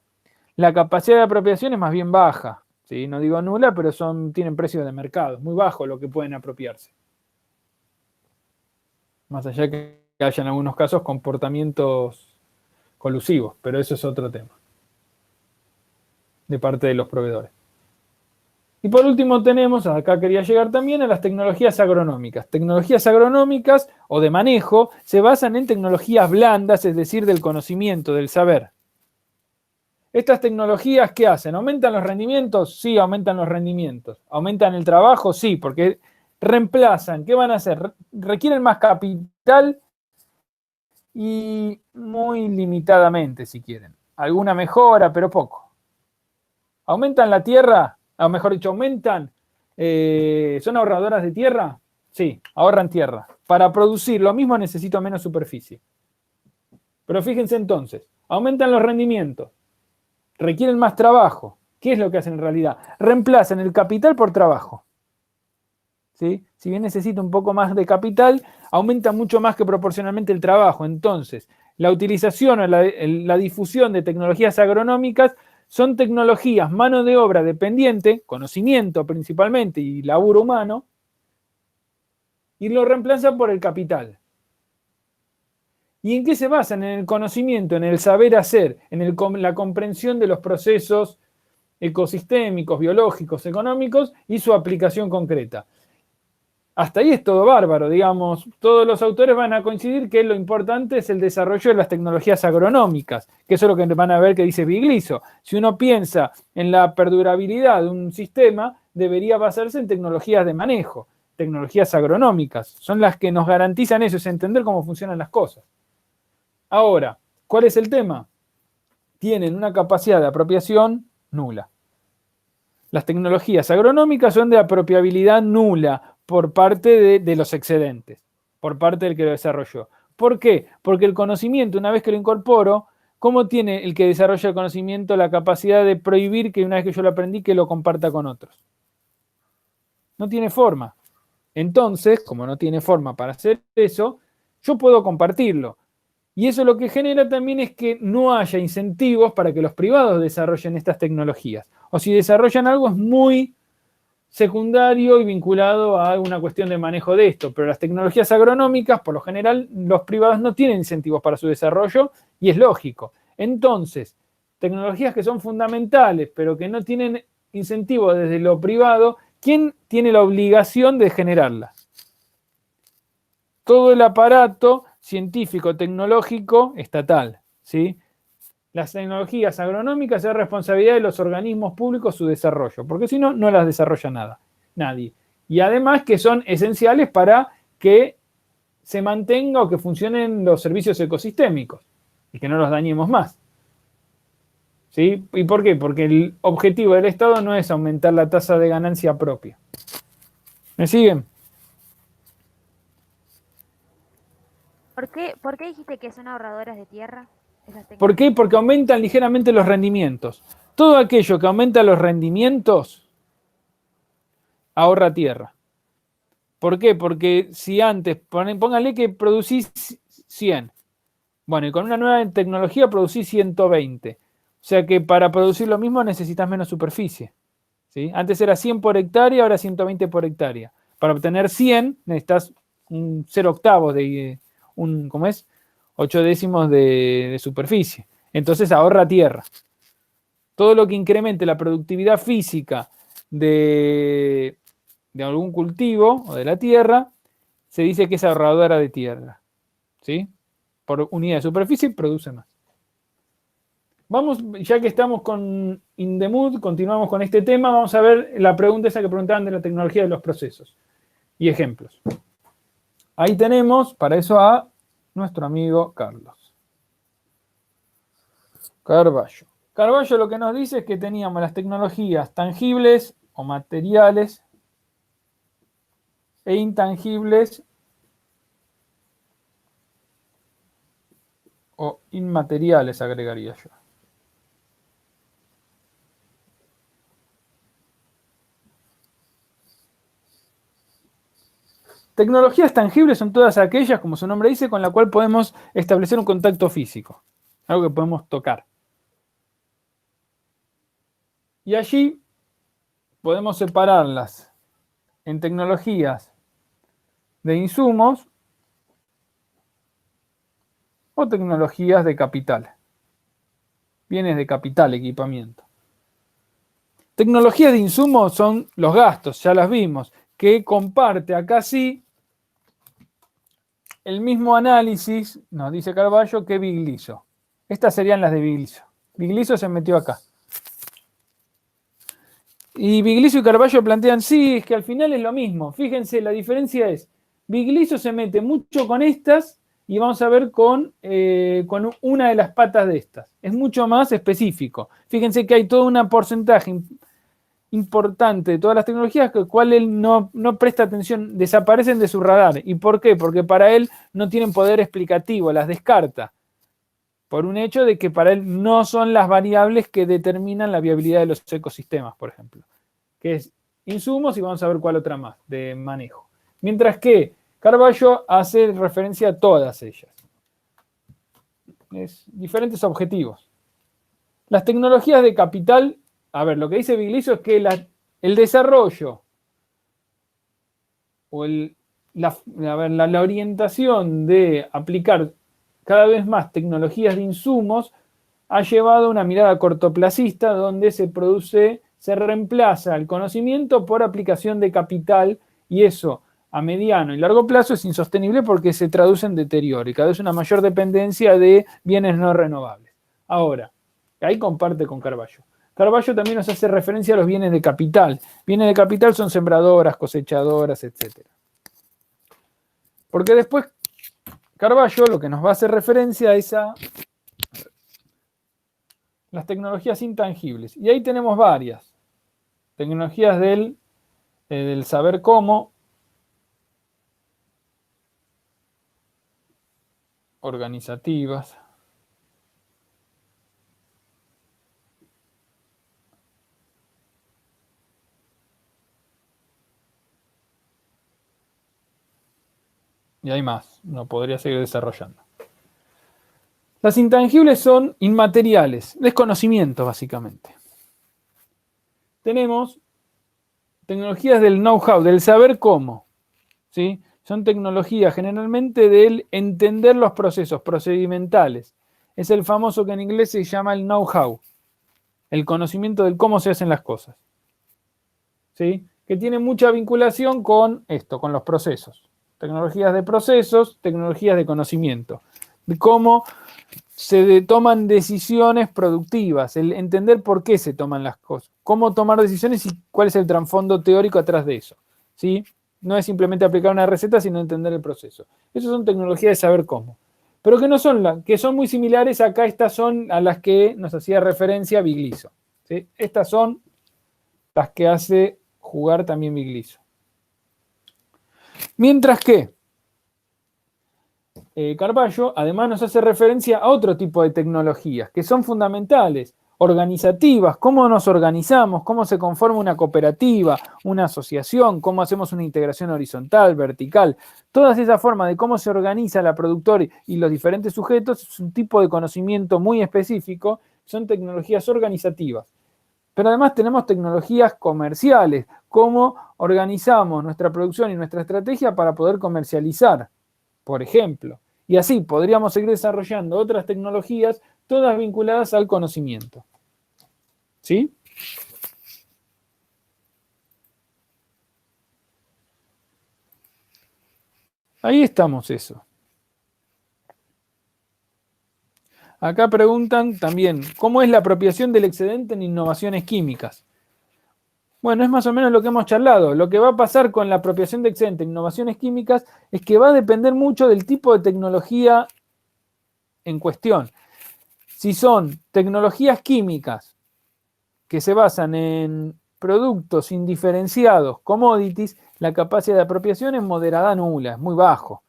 la capacidad de apropiación es más bien baja. ¿Sí? No digo nula, pero tienen precios de mercado, muy bajo lo que pueden apropiarse. Más allá que haya en algunos casos comportamientos colusivos, pero eso es otro tema de parte de los proveedores. Y por último tenemos, acá quería llegar también, a las tecnologías agronómicas. Tecnologías agronómicas o de manejo se basan en tecnologías blandas, es decir, del conocimiento, del saber. ¿Estas tecnologías qué hacen? ¿Aumentan los rendimientos? Sí, aumentan los rendimientos. ¿Aumentan el trabajo? Sí, porque reemplazan. ¿Qué van a hacer? Requieren más capital y muy limitadamente, si quieren. Alguna mejora, pero poco. ¿Aumentan la tierra? O mejor dicho, ¿aumentan? ¿Son ahorradoras de tierra? Sí, ahorran tierra. Para producir lo mismo necesito menos superficie. Pero fíjense entonces, aumentan los rendimientos. Requieren más trabajo. ¿Qué es lo que hacen en realidad? Reemplazan el capital por trabajo. ¿Sí? Si bien necesita un poco más de capital, aumenta mucho más que proporcionalmente el trabajo. Entonces, la utilización o la difusión de tecnologías agronómicas son tecnologías, mano de obra dependiente, conocimiento principalmente y laburo humano, y lo reemplazan por el capital. ¿Y en qué se basan? En el conocimiento, en el saber hacer, en la comprensión de los procesos ecosistémicos, biológicos, económicos y su aplicación concreta. Hasta ahí es todo bárbaro, digamos. Todos los autores van a coincidir que lo importante es el desarrollo de las tecnologías agronómicas, que eso es lo que van a ver que dice Bigliso. Si uno piensa en la perdurabilidad de un sistema, debería basarse en tecnologías de manejo, tecnologías agronómicas. Son las que nos garantizan eso, es entender cómo funcionan las cosas. Ahora, ¿cuál es el tema? Tienen una capacidad de apropiación nula. Las tecnologías agronómicas son de apropiabilidad nula por parte de los excedentes, por parte del que lo desarrolló. ¿Por qué? Porque el conocimiento, una vez que lo incorporo, ¿cómo tiene el que desarrolla el conocimiento la capacidad de prohibir que una vez que yo lo aprendí, que lo comparta con otros? No tiene forma. Entonces, como no tiene forma para hacer eso, yo puedo compartirlo. Y eso lo que genera también es que no haya incentivos para que los privados desarrollen estas tecnologías. O si desarrollan algo es muy secundario y vinculado a una cuestión de manejo de esto. Pero las tecnologías agronómicas, por lo general, los privados no tienen incentivos para su desarrollo y es lógico. Entonces, tecnologías que son fundamentales, pero que no tienen incentivo desde lo privado, ¿quién tiene la obligación de generarlas? Todo el aparato científico, tecnológico, estatal, ¿sí? Las tecnologías agronómicas es responsabilidad de los organismos públicos su desarrollo, porque si no, no las desarrolla nadie. Y además que son esenciales para que se mantenga o que funcionen los servicios ecosistémicos y que no los dañemos más. ¿Sí? ¿Y por qué? Porque el objetivo del Estado no es aumentar la tasa de ganancia propia. ¿Me siguen? ¿Por qué dijiste que son ahorradoras de tierra? Esas ¿Por qué? tecnologías. Porque aumentan ligeramente los rendimientos. Todo aquello que aumenta los rendimientos ahorra tierra. ¿Por qué? Porque si antes, pónganle que producís 100. Bueno, y con una nueva tecnología producís 120. O sea que para producir lo mismo necesitas menos superficie. ¿Sí? Antes era 100 por hectárea, ahora 120 por hectárea. Para obtener 100 necesitas un 0,8 de, ¿cómo es? 8 décimos de superficie. Entonces ahorra tierra. Todo lo que incremente la productividad física de algún cultivo o de la tierra, se dice que es ahorradora de tierra. ¿Sí? Por unidad de superficie produce más. Vamos, ya que estamos con In the Mood, continuamos con este tema, vamos a ver la pregunta esa que preguntaban de la tecnología de los procesos y ejemplos. Ahí tenemos, para eso, a nuestro amigo Carlos Carballo. Carballo lo que nos dice es que teníamos las tecnologías tangibles o materiales e intangibles o inmateriales, agregaría yo. Tecnologías tangibles son todas aquellas, como su nombre dice, con la cual podemos establecer un contacto físico, algo que podemos tocar. Y allí podemos separarlas en tecnologías de insumos o tecnologías de capital, bienes de capital, equipamiento. Tecnologías de insumos son los gastos, ya las vimos, que comparte acá sí el mismo análisis, nos dice Carballo, que Vigliso. Estas serían las de Vigliso. Vigliso se metió acá. Y Vigliso y Carballo plantean, sí, es que al final es lo mismo. Fíjense, la diferencia es, Vigliso se mete mucho con estas y vamos a ver con una de las patas de estas. Es mucho más específico. Fíjense que hay todo un porcentaje importante de todas las tecnologías que cual él no presta atención, desaparecen de su radar. ¿Y por qué? Porque para él no tienen poder explicativo, las descarta. Por un hecho de que para él no son las variables que determinan la viabilidad de los ecosistemas, por ejemplo. Que es insumos y vamos a ver cuál otra más, de manejo. Mientras que Carballo hace referencia a todas ellas. Es diferentes objetivos. Las tecnologías de capital, a ver, lo que dice Vigliso es que el desarrollo o la orientación de aplicar cada vez más tecnologías de insumos ha llevado a una mirada cortoplacista donde se reemplaza el conocimiento por aplicación de capital y eso a mediano y largo plazo es insostenible porque se traduce en deterioro y cada vez una mayor dependencia de bienes no renovables. Ahora, ahí comparte con Carballo. Carballo también nos hace referencia a los bienes de capital. Bienes de capital son sembradoras, cosechadoras, etc. Porque después Carballo lo que nos va a hacer referencia es a las tecnologías intangibles. Y ahí tenemos varias. Tecnologías del saber cómo, organizativas, Y hay más, uno podría seguir desarrollando. Las intangibles son inmateriales, desconocimientos básicamente. Tenemos tecnologías del know-how, del saber cómo, ¿sí? Son tecnologías generalmente del entender los procesos procedimentales. Es el famoso que en inglés se llama el know-how, el conocimiento del cómo se hacen las cosas, ¿sí? Que tiene mucha vinculación con esto, con los procesos. Tecnologías de procesos, tecnologías de conocimiento, de cómo se toman decisiones productivas, el entender por qué se toman las cosas, cómo tomar decisiones y cuál es el trasfondo teórico atrás de eso, ¿sí? No es simplemente aplicar una receta, sino entender el proceso. Esas son tecnologías de saber cómo. Pero que no son que son muy similares acá, estas son a las que nos hacía referencia Bigliso, ¿sí? Estas son las que hace jugar también Bigliso. Mientras que Carballo además nos hace referencia a otro tipo de tecnologías que son fundamentales, organizativas, cómo nos organizamos, cómo se conforma una cooperativa, una asociación, cómo hacemos una integración horizontal, vertical. Todas esas formas de cómo se organiza la productora y los diferentes sujetos es un tipo de conocimiento muy específico, son tecnologías organizativas. Pero además tenemos tecnologías comerciales, cómo organizamos nuestra producción y nuestra estrategia para poder comercializar, por ejemplo. Y así podríamos seguir desarrollando otras tecnologías, todas vinculadas al conocimiento. ¿Sí? Ahí estamos eso. Acá preguntan también, ¿cómo es la apropiación del excedente en innovaciones químicas? Bueno, es más o menos lo que hemos charlado. Lo que va a pasar con la apropiación de excedente en innovaciones químicas es que va a depender mucho del tipo de tecnología en cuestión. Si son tecnologías químicas que se basan en productos indiferenciados, commodities, la capacidad de apropiación es moderada nula, es muy bajo.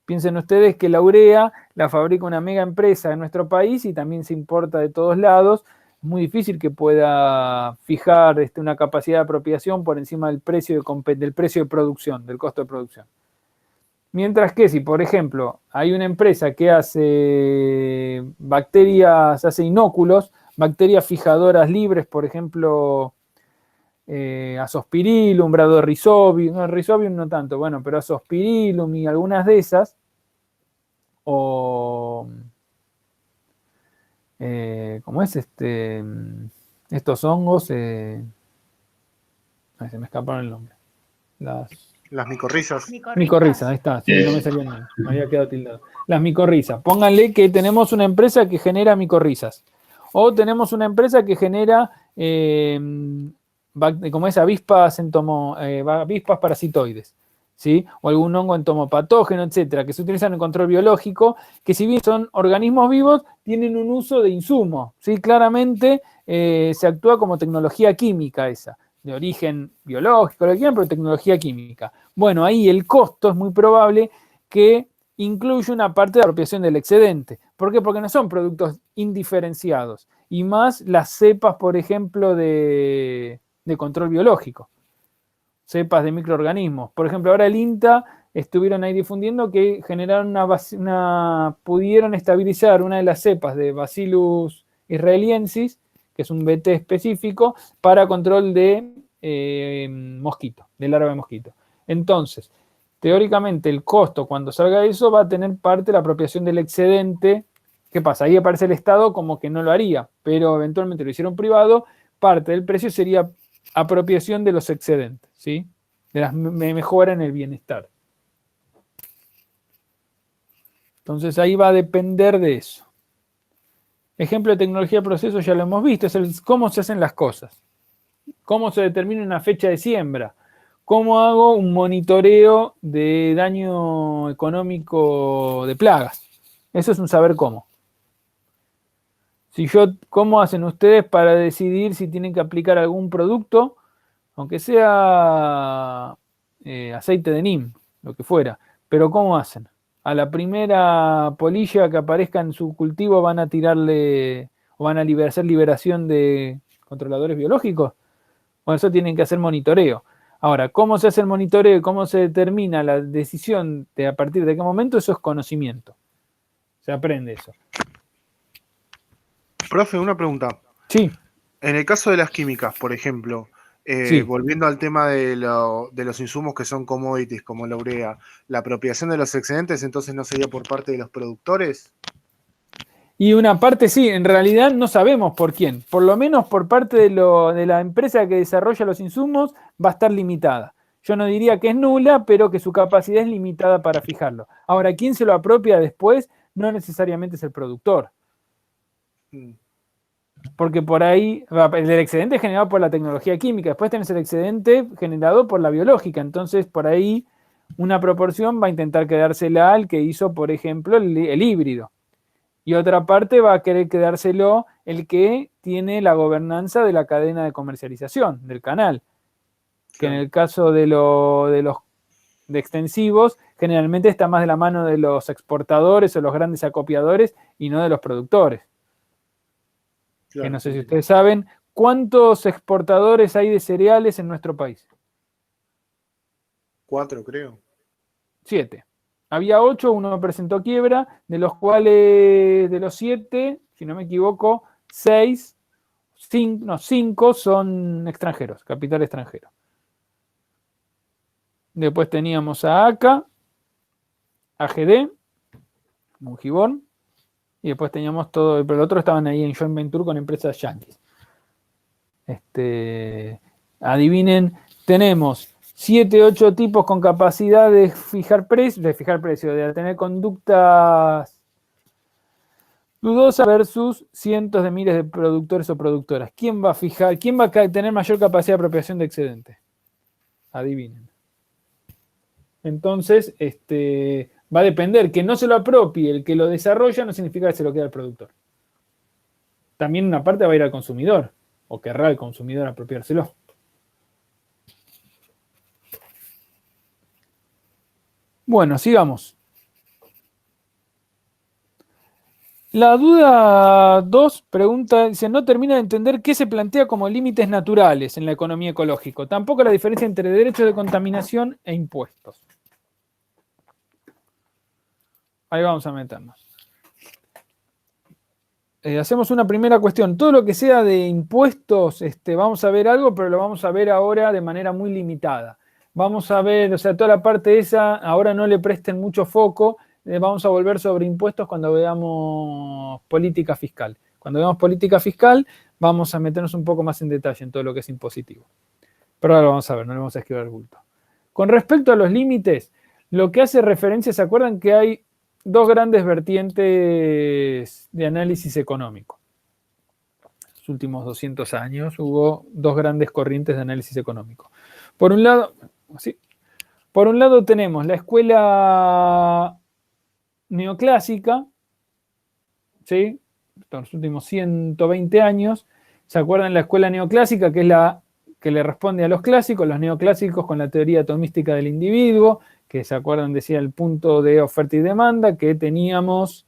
Piensen ustedes que la urea la fabrica una mega empresa en nuestro país y también se importa de todos lados. Es muy difícil que pueda fijar una capacidad de apropiación por encima del precio de producción, del costo de producción. Mientras que si, por ejemplo, hay una empresa que hace bacterias, hace inóculos, bacterias fijadoras libres, por ejemplo, Azospirillum, Bradorhizobium, no, Rhizobium no tanto, bueno, pero Azospirillum y algunas de esas, o ¿cómo es estos hongos? Ay, se me escaparon el nombre. Las micorrizas. Micorrizas, ahí está, sí, no me salía nada, me había quedado tildado. Las micorrizas, pónganle que tenemos una empresa que genera micorrizas, o tenemos una empresa que genera, como es, avispas parasitoides, ¿sí? O algún hongo entomopatógeno, etcétera, que se utilizan en control biológico, que si bien son organismos vivos, tienen un uso de insumo, ¿sí? Claramente se actúa como tecnología química esa, de origen biológico, lo que quieran, pero tecnología química. Bueno, ahí el costo es muy probable que incluye una parte de apropiación del excedente. ¿Por qué? Porque no son productos indiferenciados. Y más las cepas, por ejemplo, de control biológico. Cepas de microorganismos. Por ejemplo, ahora el INTA estuvieron ahí difundiendo que generaron pudieron estabilizar una de las cepas de Bacillus israeliensis, que es un BT específico, para control de mosquito, de larva de mosquito. Entonces, teóricamente el costo cuando salga eso va a tener parte de la apropiación del excedente. ¿Qué pasa? Ahí aparece el Estado como que no lo haría, pero eventualmente lo hicieron privado, parte del precio sería apropiación de los excedentes, ¿sí? De las mejora en el bienestar. Entonces ahí va a depender de eso. Ejemplo de tecnología de proceso ya lo hemos visto, es cómo se hacen las cosas. Cómo se determina una fecha de siembra. Cómo hago un monitoreo de daño económico de plagas. Eso es un saber cómo. ¿Cómo hacen ustedes para decidir si tienen que aplicar algún producto, aunque sea aceite de neem, lo que fuera? Pero ¿cómo hacen? A la primera polilla que aparezca en su cultivo van a tirarle o van a hacer liberación de controladores biológicos. Bueno, eso tienen que hacer monitoreo. Ahora, ¿cómo se hace el monitoreo y cómo se determina la decisión de a partir de qué momento? Eso es conocimiento. Se aprende eso. Profe, una pregunta. Sí, En el caso de las químicas, por ejemplo, sí. volviendo al tema de los insumos que son commodities, como la urea, ¿la apropiación de los excedentes entonces no sería por parte de los productores? Y una parte sí, en realidad no sabemos por quién. Por lo menos por parte de la empresa que desarrolla los insumos va a estar limitada. Yo no diría que es nula, pero que su capacidad es limitada para fijarlo. Ahora, ¿quién se lo apropia después? No necesariamente es el productor. Mm. Porque por ahí, el excedente es generado por la tecnología química, después tenés el excedente generado por la biológica, entonces por ahí una proporción va a intentar quedársela al que hizo, por ejemplo, el híbrido. Y otra parte va a querer quedárselo el que tiene la gobernanza de la cadena de comercialización, del canal. Que en el caso de los extensivos, generalmente está más de la mano de los exportadores o los grandes acopiadores y no de los productores. Que no sé si ustedes saben, ¿cuántos exportadores hay de cereales en nuestro país? 4, creo. 7. Había 8, uno presentó quiebra, de los cuales, de los 7, si no me equivoco, 5 son extranjeros, capital extranjero. Después teníamos a ACA, AGD, Mungibón, y después teníamos todo, pero los otros estaban ahí en joint venture con empresas yanquis. Adivinen, tenemos 7, 8 tipos con capacidad de fijar precio, de tener conductas dudosas versus cientos de miles de productores o productoras. ¿Quién va a fijar, quién va a tener mayor capacidad de apropiación de excedente? Adivinen. Entonces, va a depender que no se lo apropie el que lo desarrolla, no significa que se lo quede al productor. También una parte va a ir al consumidor, o querrá el consumidor apropiárselo. Bueno, sigamos. La duda 2 pregunta, dice, no termina de entender qué se plantea como límites naturales en la economía ecológica. Tampoco la diferencia entre derechos de contaminación e impuestos. Ahí vamos a meternos. Hacemos una primera cuestión. Todo lo que sea de impuestos, vamos a ver algo, pero lo vamos a ver ahora de manera muy limitada. Vamos a ver, o sea, toda la parte esa, ahora no le presten mucho foco. Vamos a volver sobre impuestos cuando veamos política fiscal. Cuando veamos política fiscal, vamos a meternos un poco más en detalle en todo lo que es impositivo. Pero ahora lo vamos a ver, no le vamos a escribir el bulto. Con respecto a los límites, lo que hace referencia, ¿se acuerdan que hay dos grandes vertientes de análisis económico? En los últimos 200 años hubo dos grandes corrientes de análisis económico. Por un lado, ¿sí? Por un lado tenemos la escuela neoclásica, ¿sí? Los últimos 120 años. ¿Se acuerdan la escuela neoclásica, que es la que le responde a los clásicos, los neoclásicos con la teoría atomística del individuo, que se acuerdan, decía el punto de oferta y demanda, que teníamos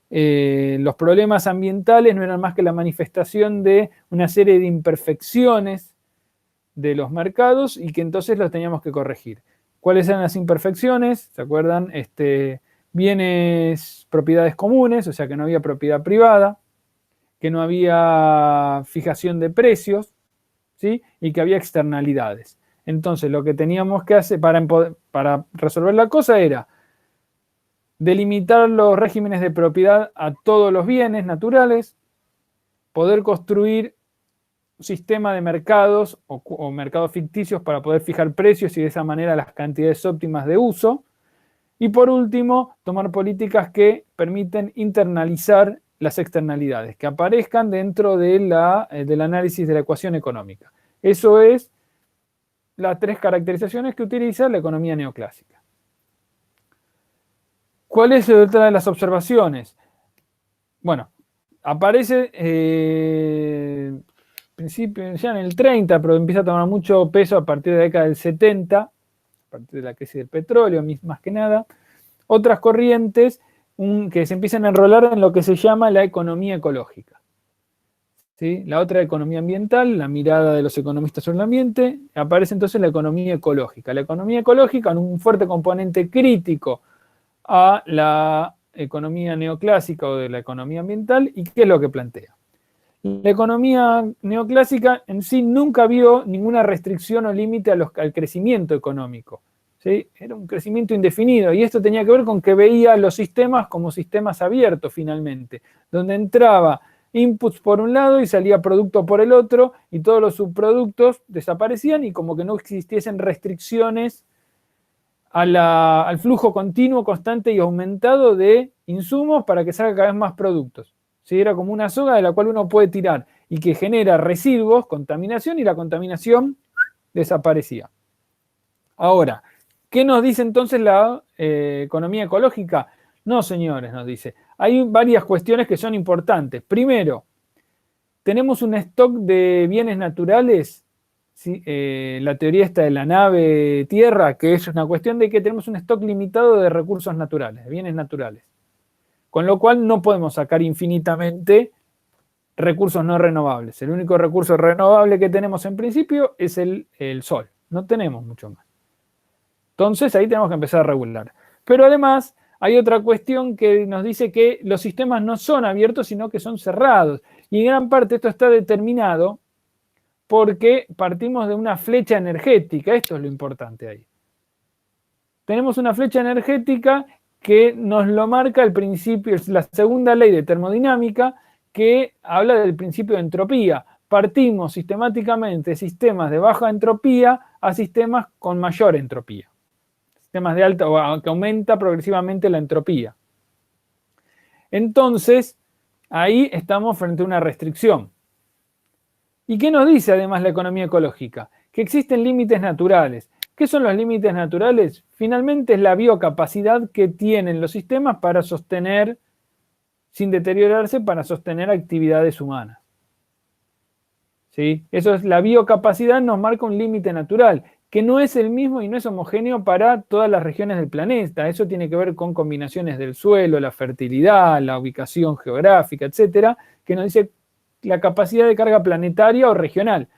los problemas ambientales no eran más que la manifestación de una serie de imperfecciones de los mercados y que entonces los teníamos que corregir. ¿Cuáles eran las imperfecciones? ¿Se acuerdan? Bienes, propiedades comunes, o sea que no había propiedad privada, que no había fijación de precios, ¿sí? Y que había externalidades. Entonces lo que teníamos que hacer para resolver la cosa era delimitar los regímenes de propiedad a todos los bienes naturales, poder construir un sistema de mercados o mercados ficticios para poder fijar precios y de esa manera las cantidades óptimas de uso. Y por último, tomar políticas que permiten internalizar las externalidades, que aparezcan dentro del análisis de la ecuación económica. Eso es las tres caracterizaciones que utiliza la economía neoclásica. ¿Cuál es otra de las observaciones? Bueno, aparece principio ya en el 30, pero empieza a tomar mucho peso a partir de la década del 70, a partir de la crisis del petróleo, más que nada. Otras corrientes que se empiezan a enrolar en lo que se llama la economía ecológica. ¿sí? La otra economía ambiental, la mirada de los economistas sobre el ambiente. Aparece entonces la economía ecológica. La economía ecológica con un fuerte componente crítico a la economía neoclásica o de la economía ambiental. ¿Y qué es lo que plantea? La economía neoclásica en sí nunca vio ninguna restricción o límite al crecimiento económico, ¿sí? Era un crecimiento indefinido, y esto tenía que ver con que veía los sistemas como sistemas abiertos finalmente, donde entraba inputs por un lado y salía producto por el otro, y todos los subproductos desaparecían y como que no existiesen restricciones al flujo continuo, constante y aumentado de insumos para que salga cada vez más productos. ¿Sí? Era como una soga de la cual uno puede tirar y que genera residuos, contaminación, y la contaminación desaparecía. Ahora, ¿qué nos dice entonces la economía ecológica? No, señores, nos dice. Hay varias cuestiones que son importantes. Primero, tenemos un stock de bienes naturales, ¿sí? La teoría esta de la nave Tierra, que es una cuestión de que tenemos un stock limitado de recursos naturales, de bienes naturales. Con lo cual no podemos sacar infinitamente recursos no renovables. El único recurso renovable que tenemos en principio es el sol. No tenemos mucho más. Entonces ahí tenemos que empezar a regular. Pero además hay otra cuestión que nos dice que los sistemas no son abiertos, sino que son cerrados. Y en gran parte esto está determinado porque partimos de una flecha energética. Esto es lo importante ahí. Tenemos una flecha energética que nos lo marca el principio, la segunda ley de termodinámica, que habla del principio de entropía. Partimos sistemáticamente de sistemas de baja entropía a sistemas con mayor entropía. Sistemas de alta, o que aumenta progresivamente la entropía. Entonces, ahí estamos frente a una restricción. ¿Y qué nos dice además la economía ecológica? Que existen límites naturales. ¿Qué son los límites naturales? Finalmente es la biocapacidad que tienen los sistemas para sostener, sin deteriorarse, para sostener actividades humanas. ¿Sí? Eso es, la biocapacidad nos marca un límite natural, que no es el mismo y no es homogéneo para todas las regiones del planeta. Eso tiene que ver con combinaciones del suelo, la fertilidad, la ubicación geográfica, etcétera, que nos dice la capacidad de carga planetaria o regional.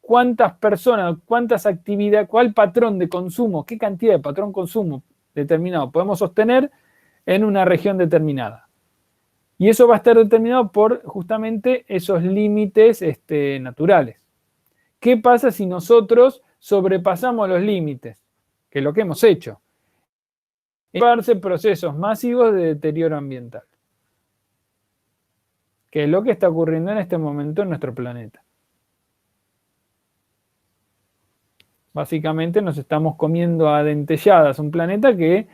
Cuántas personas, cuántas actividades, cuál patrón de consumo, qué cantidad de patrón consumo determinado podemos sostener en una región determinada. Y eso va a estar determinado por justamente esos límites naturales. ¿Qué pasa si nosotros sobrepasamos los límites? Que es lo que hemos hecho. Llevarse procesos masivos de deterioro ambiental. Que es lo que está ocurriendo en este momento en nuestro planeta. Básicamente nos estamos comiendo a dentelladas un planeta que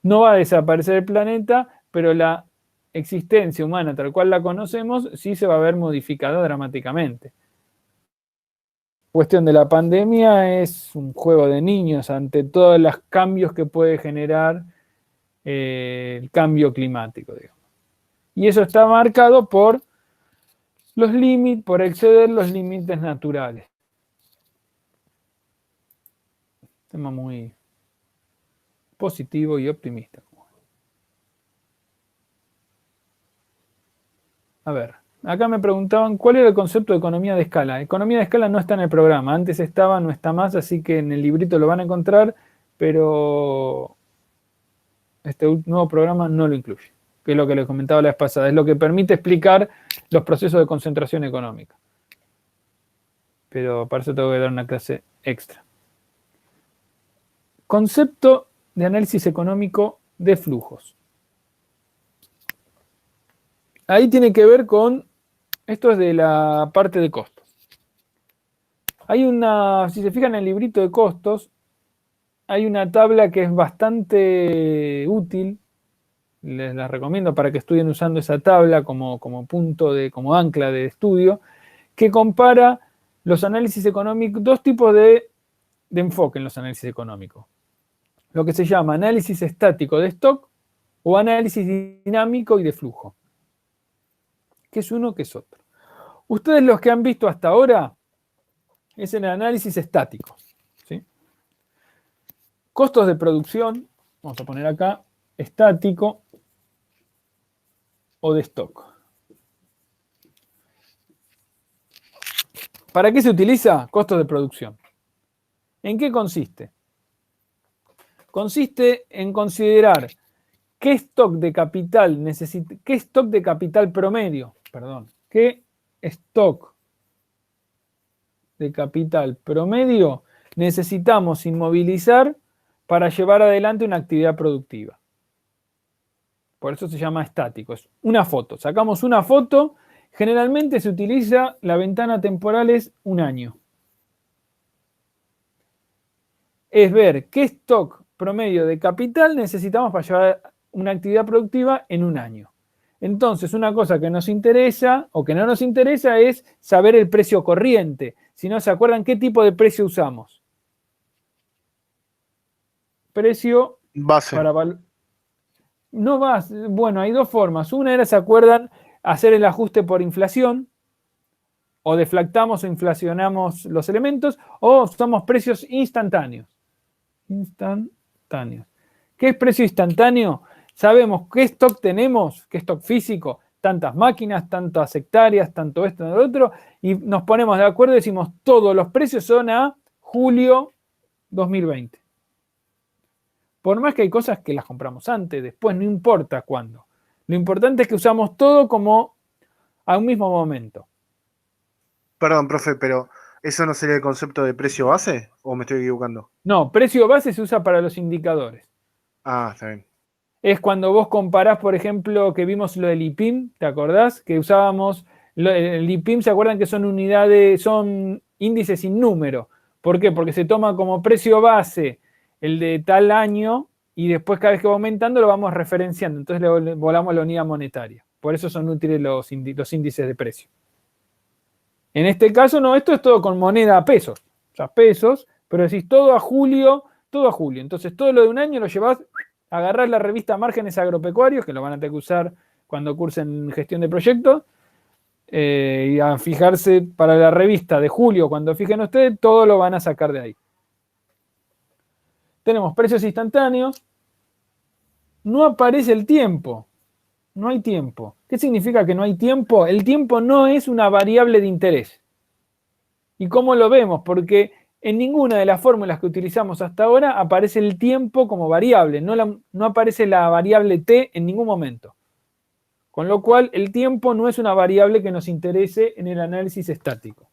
no va a desaparecer el planeta, pero la existencia humana tal cual la conocemos sí se va a ver modificada dramáticamente. La cuestión de la pandemia es un juego de niños ante todos los cambios que puede generar el cambio climático, digamos. Y eso está marcado por los límites, por exceder los límites naturales. Tema muy positivo y optimista. A ver, acá me preguntaban cuál era el concepto de economía de escala. Economía de escala no está en el programa, antes estaba, no está más, así que en el librito lo van a encontrar, pero este nuevo programa no lo incluye, que es lo que les comentaba la vez pasada, es lo que permite explicar los procesos de concentración económica. Pero para eso tengo que dar una clase extra. Concepto de análisis económico de flujos. Ahí tiene que ver con, esto es de la parte de costos. Hay una, si se fijan en el librito de costos, hay una tabla que es bastante útil, les la recomiendo para que estudien usando esa tabla como punto como ancla de estudio, que compara los análisis económicos, dos tipos de enfoque en los análisis económicos. Lo que se llama análisis estático de stock o análisis dinámico y de flujo. ¿Qué es uno, qué es otro? Ustedes los que han visto hasta ahora es el análisis estático, ¿sí? Costos de producción, vamos a poner acá, estático o de stock. ¿Para qué se utiliza? Costos de producción. ¿En qué consiste? Consiste en considerar qué stock de capital promedio, qué stock de capital promedio necesitamos inmovilizar para llevar adelante una actividad productiva. Por eso se llama estático. Es una foto. Sacamos una foto. Generalmente se utiliza, la ventana temporal es un año. Es ver qué stock promedio de capital necesitamos para llevar una actividad productiva en un año. Entonces, una cosa que nos interesa o que no nos interesa es saber el precio corriente. Si no se acuerdan, ¿qué tipo de precio usamos? Precio Base. para no va, bueno, hay dos formas. Una era, ¿se acuerdan? Hacer el ajuste por inflación, o deflactamos o inflacionamos los elementos, o usamos precios instantáneos. Instantáneos. ¿Qué es precio instantáneo? Sabemos qué stock tenemos, qué stock físico, tantas máquinas, tantas hectáreas, tanto esto, tanto lo otro, y nos ponemos de acuerdo y decimos, todos los precios son a julio 2020. Por más que hay cosas que las compramos antes, después, no importa cuándo. Lo importante es que usamos todo como a un mismo momento. Perdón, profe, pero ¿eso no sería el concepto de precio base? ¿O me estoy equivocando? No, precio base se usa para los indicadores. Ah, está bien. Es cuando vos comparás, por ejemplo, que vimos lo del IPIM, ¿te acordás? Que usábamos, el IPIM, ¿se acuerdan que son unidades, son índices sin número? ¿Por qué? Porque se toma como precio base el de tal año y después cada vez que va aumentando lo vamos referenciando. Entonces le volamos la unidad monetaria. Por eso son útiles los índices de precio. En este caso no, esto es todo con moneda a pesos. O sea, pesos, pero decís todo a julio. Entonces todo lo de un año lo llevás, agarrás la revista Márgenes Agropecuarios, que lo van a tener que usar cuando cursen gestión de proyectos, y a fijarse para la revista de julio, cuando fijen ustedes, todo lo van a sacar de ahí. Tenemos precios instantáneos. No aparece el tiempo. No hay tiempo. ¿Qué significa que no hay tiempo? El tiempo no es una variable de interés. ¿Y cómo lo vemos? Porque en ninguna de las fórmulas que utilizamos hasta ahora aparece el tiempo como variable. No aparece la variable t en ningún momento. Con lo cual, el tiempo no es una variable que nos interese en el análisis estático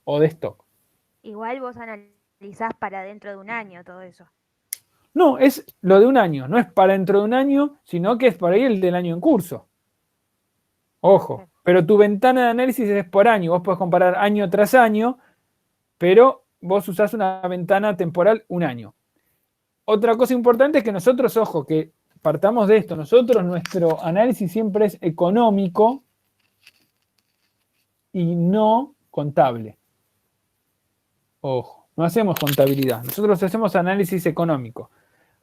o de stock. Igual vos analizás para dentro de un año todo eso. No, es lo de un año. No es para dentro de un año, sino que es por ahí el del año en curso. Ojo, pero tu ventana de análisis es por año. Vos podés comparar año tras año, pero vos usás una ventana temporal un año. Otra cosa importante es que nosotros, ojo, que partamos de esto. Nosotros, nuestro análisis siempre es económico y no contable. Ojo, no hacemos contabilidad. Nosotros hacemos análisis económico.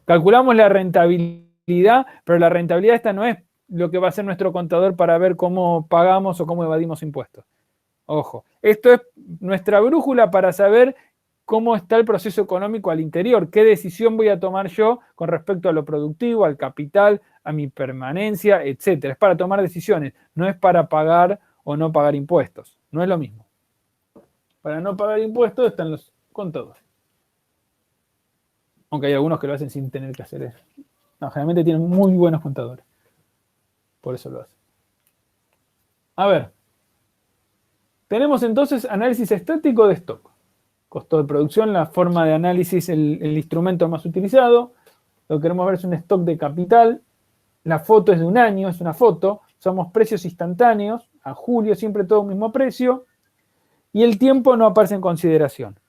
Calculamos la rentabilidad, pero la rentabilidad esta no es lo que va a hacer nuestro contador para ver cómo pagamos o cómo evadimos impuestos. Ojo, esto es nuestra brújula para saber cómo está el proceso económico al interior, qué decisión voy a tomar yo con respecto a lo productivo, al capital, a mi permanencia, etc. Es para tomar decisiones, no es para pagar o no pagar impuestos. No es lo mismo. Para no pagar impuestos están los contadores. Aunque hay algunos que lo hacen sin tener que hacer eso. No, generalmente tienen muy buenos contadores. Por eso lo hacen. A ver. Tenemos entonces análisis estático de stock. Costo de producción, la forma de análisis, el instrumento más utilizado. Lo que queremos ver es un stock de capital. La foto es de un año, es una foto. Somos precios instantáneos. A julio siempre todo el mismo precio. Y el tiempo no aparece en consideración.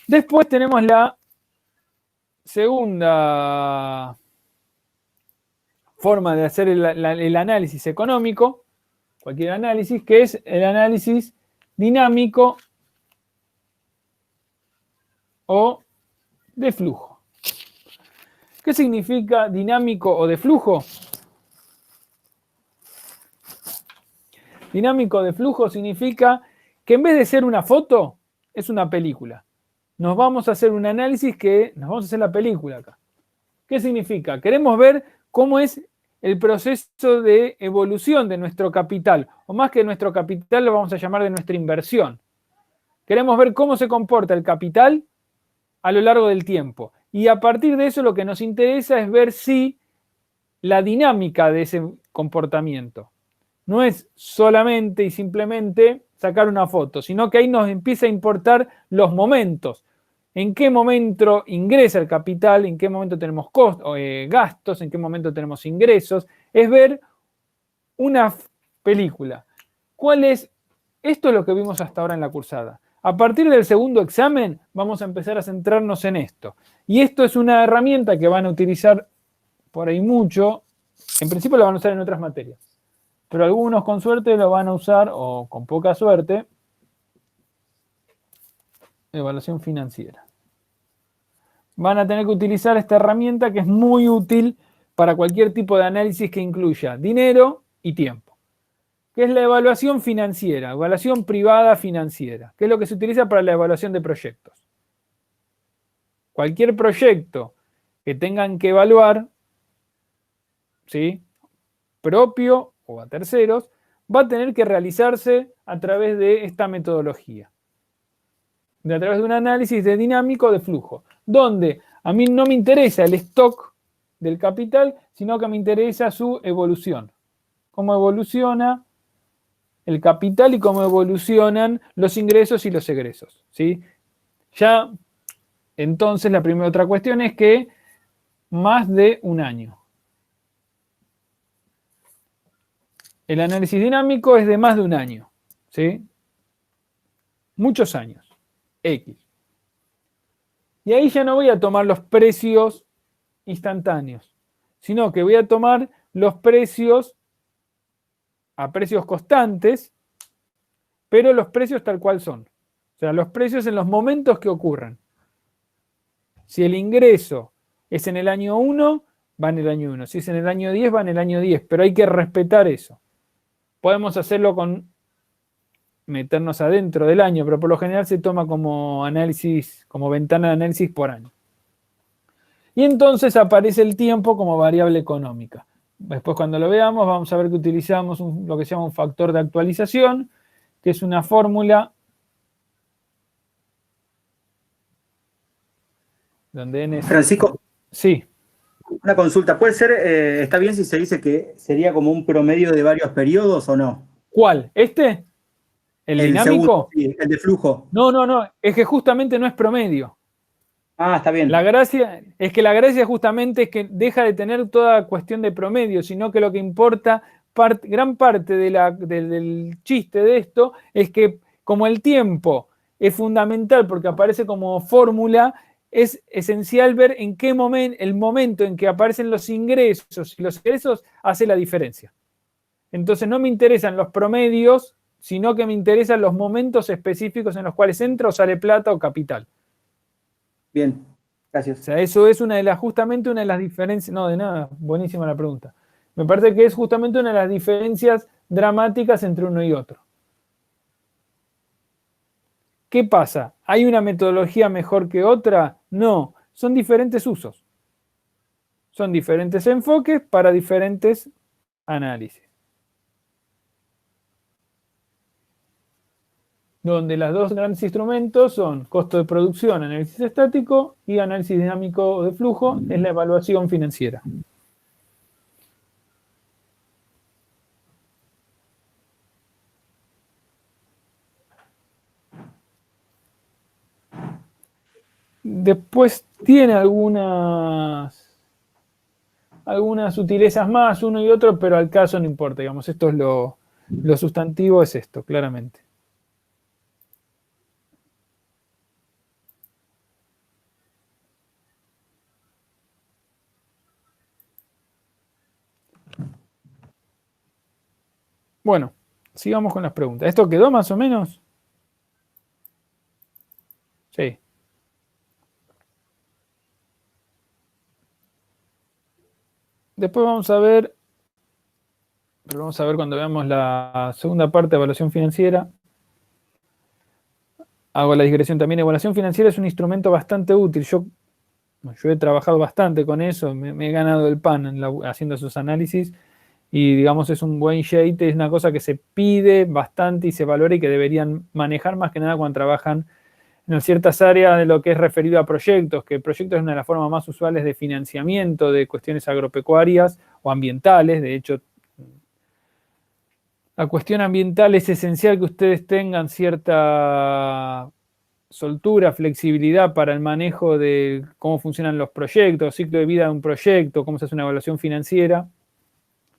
Después tenemos la segunda forma de hacer el análisis económico, cualquier análisis, que es el análisis dinámico o de flujo. ¿Qué significa dinámico o de flujo? Dinámico de flujo significa que en vez de ser una foto, es una película. Nos vamos a hacer un análisis nos vamos a hacer la película acá. ¿Qué significa? Queremos ver cómo es el proceso de evolución de nuestro capital, o más que nuestro capital lo vamos a llamar de nuestra inversión. Queremos ver cómo se comporta el capital a lo largo del tiempo. Y a partir de eso lo que nos interesa es ver si la dinámica de ese comportamiento no es solamente y simplemente sacar una foto, sino que ahí nos empieza a importar los momentos. En qué momento ingresa el capital, en qué momento tenemos gastos, en qué momento tenemos ingresos. Es ver una película. Esto es lo que vimos hasta ahora en la cursada. A partir del segundo examen vamos a empezar a centrarnos en esto. Y esto es una herramienta que van a utilizar por ahí mucho. En principio lo van a usar en otras materias. Pero algunos con suerte lo van a usar, o con poca suerte, evaluación financiera. Van a tener que utilizar esta herramienta que es muy útil para cualquier tipo de análisis que incluya dinero y tiempo, que es la evaluación financiera, evaluación privada financiera, que es lo que se utiliza para la evaluación de proyectos. Cualquier proyecto que tengan que evaluar, ¿sí?, propio o a terceros, va a tener que realizarse a través de esta metodología, a través de un análisis de dinámico de flujo, donde a mí no me interesa el stock del capital, sino que me interesa su evolución, cómo evoluciona el capital y cómo evolucionan los ingresos y los egresos, ¿sí? Ya, entonces, la primera otra cuestión es que más de un año. El análisis dinámico es de más de un año, ¿sí? Muchos años, X. Y ahí ya no voy a tomar los precios instantáneos, sino que voy a tomar los precios a precios constantes, pero los precios tal cual son. O sea, los precios en los momentos que ocurran. Si el ingreso es en el año 1, va en el año 1. Si es en el año 10, va en el año 10. Pero hay que respetar eso. Podemos hacerlo con meternos adentro del año, pero por lo general se toma como análisis, como ventana de análisis por año. Y entonces aparece el tiempo como variable económica. Después, cuando lo veamos, vamos a ver que utilizamos lo que se llama un factor de actualización, que es una fórmula donde n es... Francisco, Sí. una consulta. ¿Puede ser, está bien si se dice que sería como un promedio de varios periodos o no? ¿Cuál? ¿Este? ¿El dinámico? Segundo, sí, el de flujo. No, es que justamente no es promedio. Ah, está bien. La gracia justamente es que deja de tener toda cuestión de promedio, sino que lo que importa, gran parte del chiste de esto, es que como el tiempo es fundamental porque aparece como fórmula, es esencial ver en qué momento, el momento en que aparecen los ingresos y los egresos hace la diferencia. Entonces no me interesan los promedios, sino que me interesan los momentos específicos en los cuales entra o sale plata o capital. Bien, gracias. O sea, eso es justamente una de las diferencias. No, de nada, buenísima la pregunta. Me parece que es justamente una de las diferencias dramáticas entre uno y otro. ¿Qué pasa? ¿Hay una metodología mejor que otra? No, son diferentes usos. Son diferentes enfoques para diferentes análisis. Donde los dos grandes instrumentos son costo de producción, análisis estático, y análisis dinámico de flujo, es la evaluación financiera. Después tiene algunas sutilezas más, uno y otro, pero al caso no importa, digamos, esto es lo sustantivo, es esto, claramente. Bueno, sigamos con las preguntas. ¿Esto quedó más o menos? Sí. Después vamos a ver cuando veamos la segunda parte de evaluación financiera. Hago la digresión también. Evaluación financiera es un instrumento bastante útil. Yo he trabajado bastante con eso, me he ganado el pan haciendo esos análisis. y digamos es un buen shade, es una cosa que se pide bastante y se valora y que deberían manejar más que nada cuando trabajan en ciertas áreas de lo que es referido a proyectos, que el proyecto es una de las formas más usuales de financiamiento de cuestiones agropecuarias o ambientales. De hecho, la cuestión ambiental es esencial que ustedes tengan cierta soltura, flexibilidad para el manejo de cómo funcionan los proyectos, ciclo de vida de un proyecto, cómo se hace una evaluación financiera.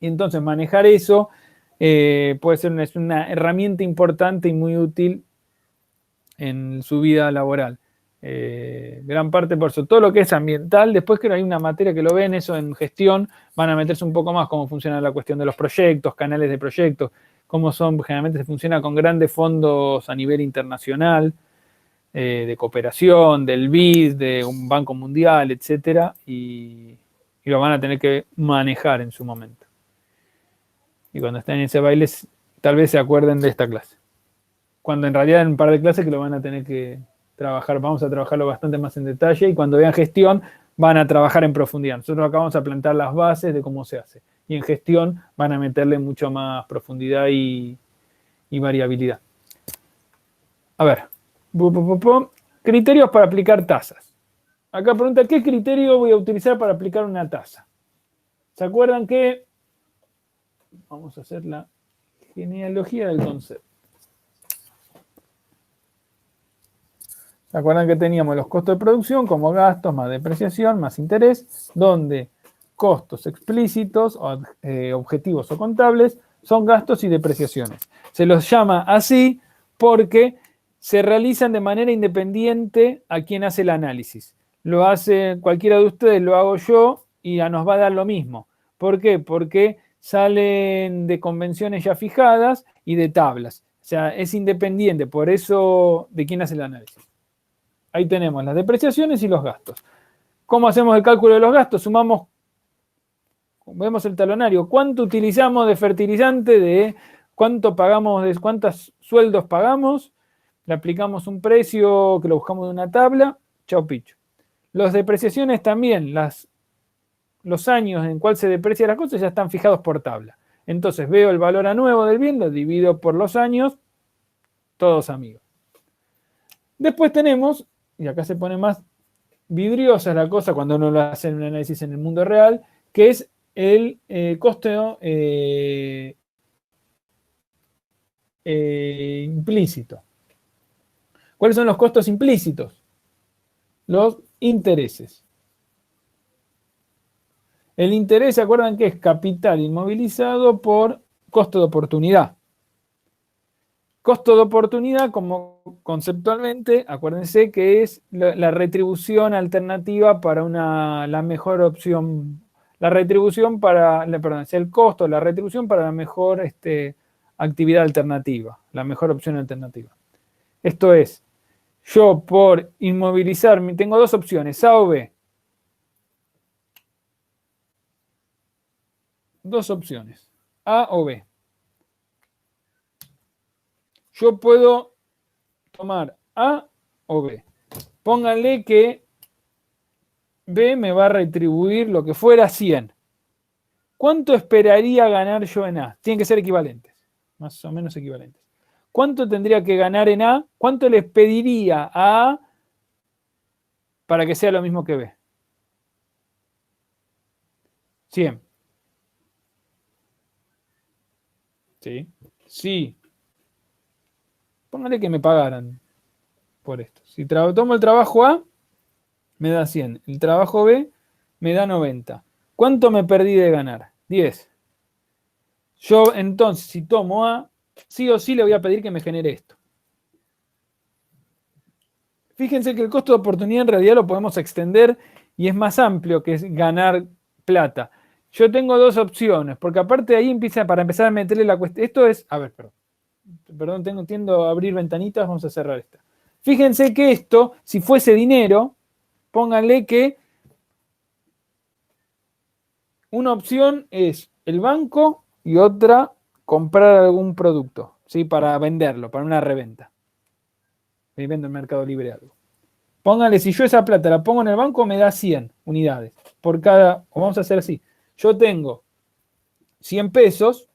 Y entonces manejar eso puede ser una herramienta importante y muy útil en su vida laboral. Gran parte por eso, todo lo que es ambiental, después que hay una materia que lo ven, eso en gestión, van a meterse un poco más cómo funciona la cuestión de los proyectos, canales de proyectos, cómo son, generalmente se funciona con grandes fondos a nivel internacional, de cooperación, del BID, de un Banco Mundial, etcétera, y lo van a tener que manejar en su momento. Y cuando estén en ese baile, tal vez se acuerden de esta clase. Cuando en realidad en un par de clases que lo van a tener que trabajar, vamos a trabajarlo bastante más en detalle, y cuando vean gestión van a trabajar en profundidad. Nosotros acá vamos a plantar las bases de cómo se hace, y en gestión van a meterle mucho más profundidad y variabilidad. A ver, criterios para aplicar tasas. Acá pregunta, ¿qué criterio voy a utilizar para aplicar una tasa? ¿Se acuerdan que vamos a hacer la genealogía del concepto? ¿Se acuerdan que teníamos los costos de producción como gastos más depreciación más interés, donde costos explícitos, objetivos o contables, son gastos y depreciaciones? Se los llama así porque se realizan de manera independiente a quien hace el análisis. Lo hace cualquiera de ustedes, lo hago yo, y nos va a dar lo mismo. ¿Por qué? Porque salen de convenciones ya fijadas y de tablas. O sea, es independiente, por eso de quién hace el análisis. Ahí tenemos las depreciaciones y los gastos. ¿Cómo hacemos el cálculo de los gastos? Sumamos, vemos el talonario, cuánto utilizamos de fertilizante, de cuánto pagamos, de cuántos sueldos pagamos, le aplicamos un precio que lo buscamos de una tabla, chau picho. Las depreciaciones también, los años en cual se deprecia las cosas ya están fijados por tabla. Entonces veo el valor a nuevo del bien, lo divido por los años, todos amigos. Después tenemos, y acá se pone más vidriosa la cosa cuando uno lo hace en un análisis en el mundo real, que es el costo implícito. ¿Cuáles son los costos implícitos? Los intereses. El interés, ¿se acuerdan que es capital inmovilizado por costo de oportunidad? Costo de oportunidad, como conceptualmente, acuérdense que es la retribución alternativa para la mejor opción. La retribución para, perdón, es el costo, la retribución para la mejor actividad alternativa, la mejor opción alternativa. Esto es, yo por inmovilizarme, tengo dos opciones, A o B. Dos opciones, A o B. Yo puedo tomar A o B. Pónganle que B me va a retribuir lo que fuera 100. ¿Cuánto esperaría ganar yo en A? Tienen que ser equivalentes, más o menos equivalentes. ¿Cuánto tendría que ganar en A? ¿Cuánto les pediría a A para que sea lo mismo que B? 100. ¿Sí? Sí. Póngale que me pagaran por esto. Si tomo el trabajo A, me da 100. El trabajo B me da 90. ¿Cuánto me perdí de ganar? 10. Yo entonces, si tomo A, sí o sí le voy a pedir que me genere esto. Fíjense que el costo de oportunidad en realidad lo podemos extender y es más amplio que es ganar plata. Yo tengo dos opciones, porque aparte de ahí empieza, para empezar a meterle la cuestión. Esto es, a ver, perdón, tiendo a abrir ventanitas, vamos a cerrar esta. Fíjense que esto, si fuese dinero, pónganle que una opción es el banco y otra comprar algún producto, ¿sí? Para venderlo, para una reventa. Me vendo en Mercado Libre algo. Pónganle, si yo esa plata la pongo en el banco, me da 100 unidades por cada, o vamos a hacer así. Yo tengo 100 pesos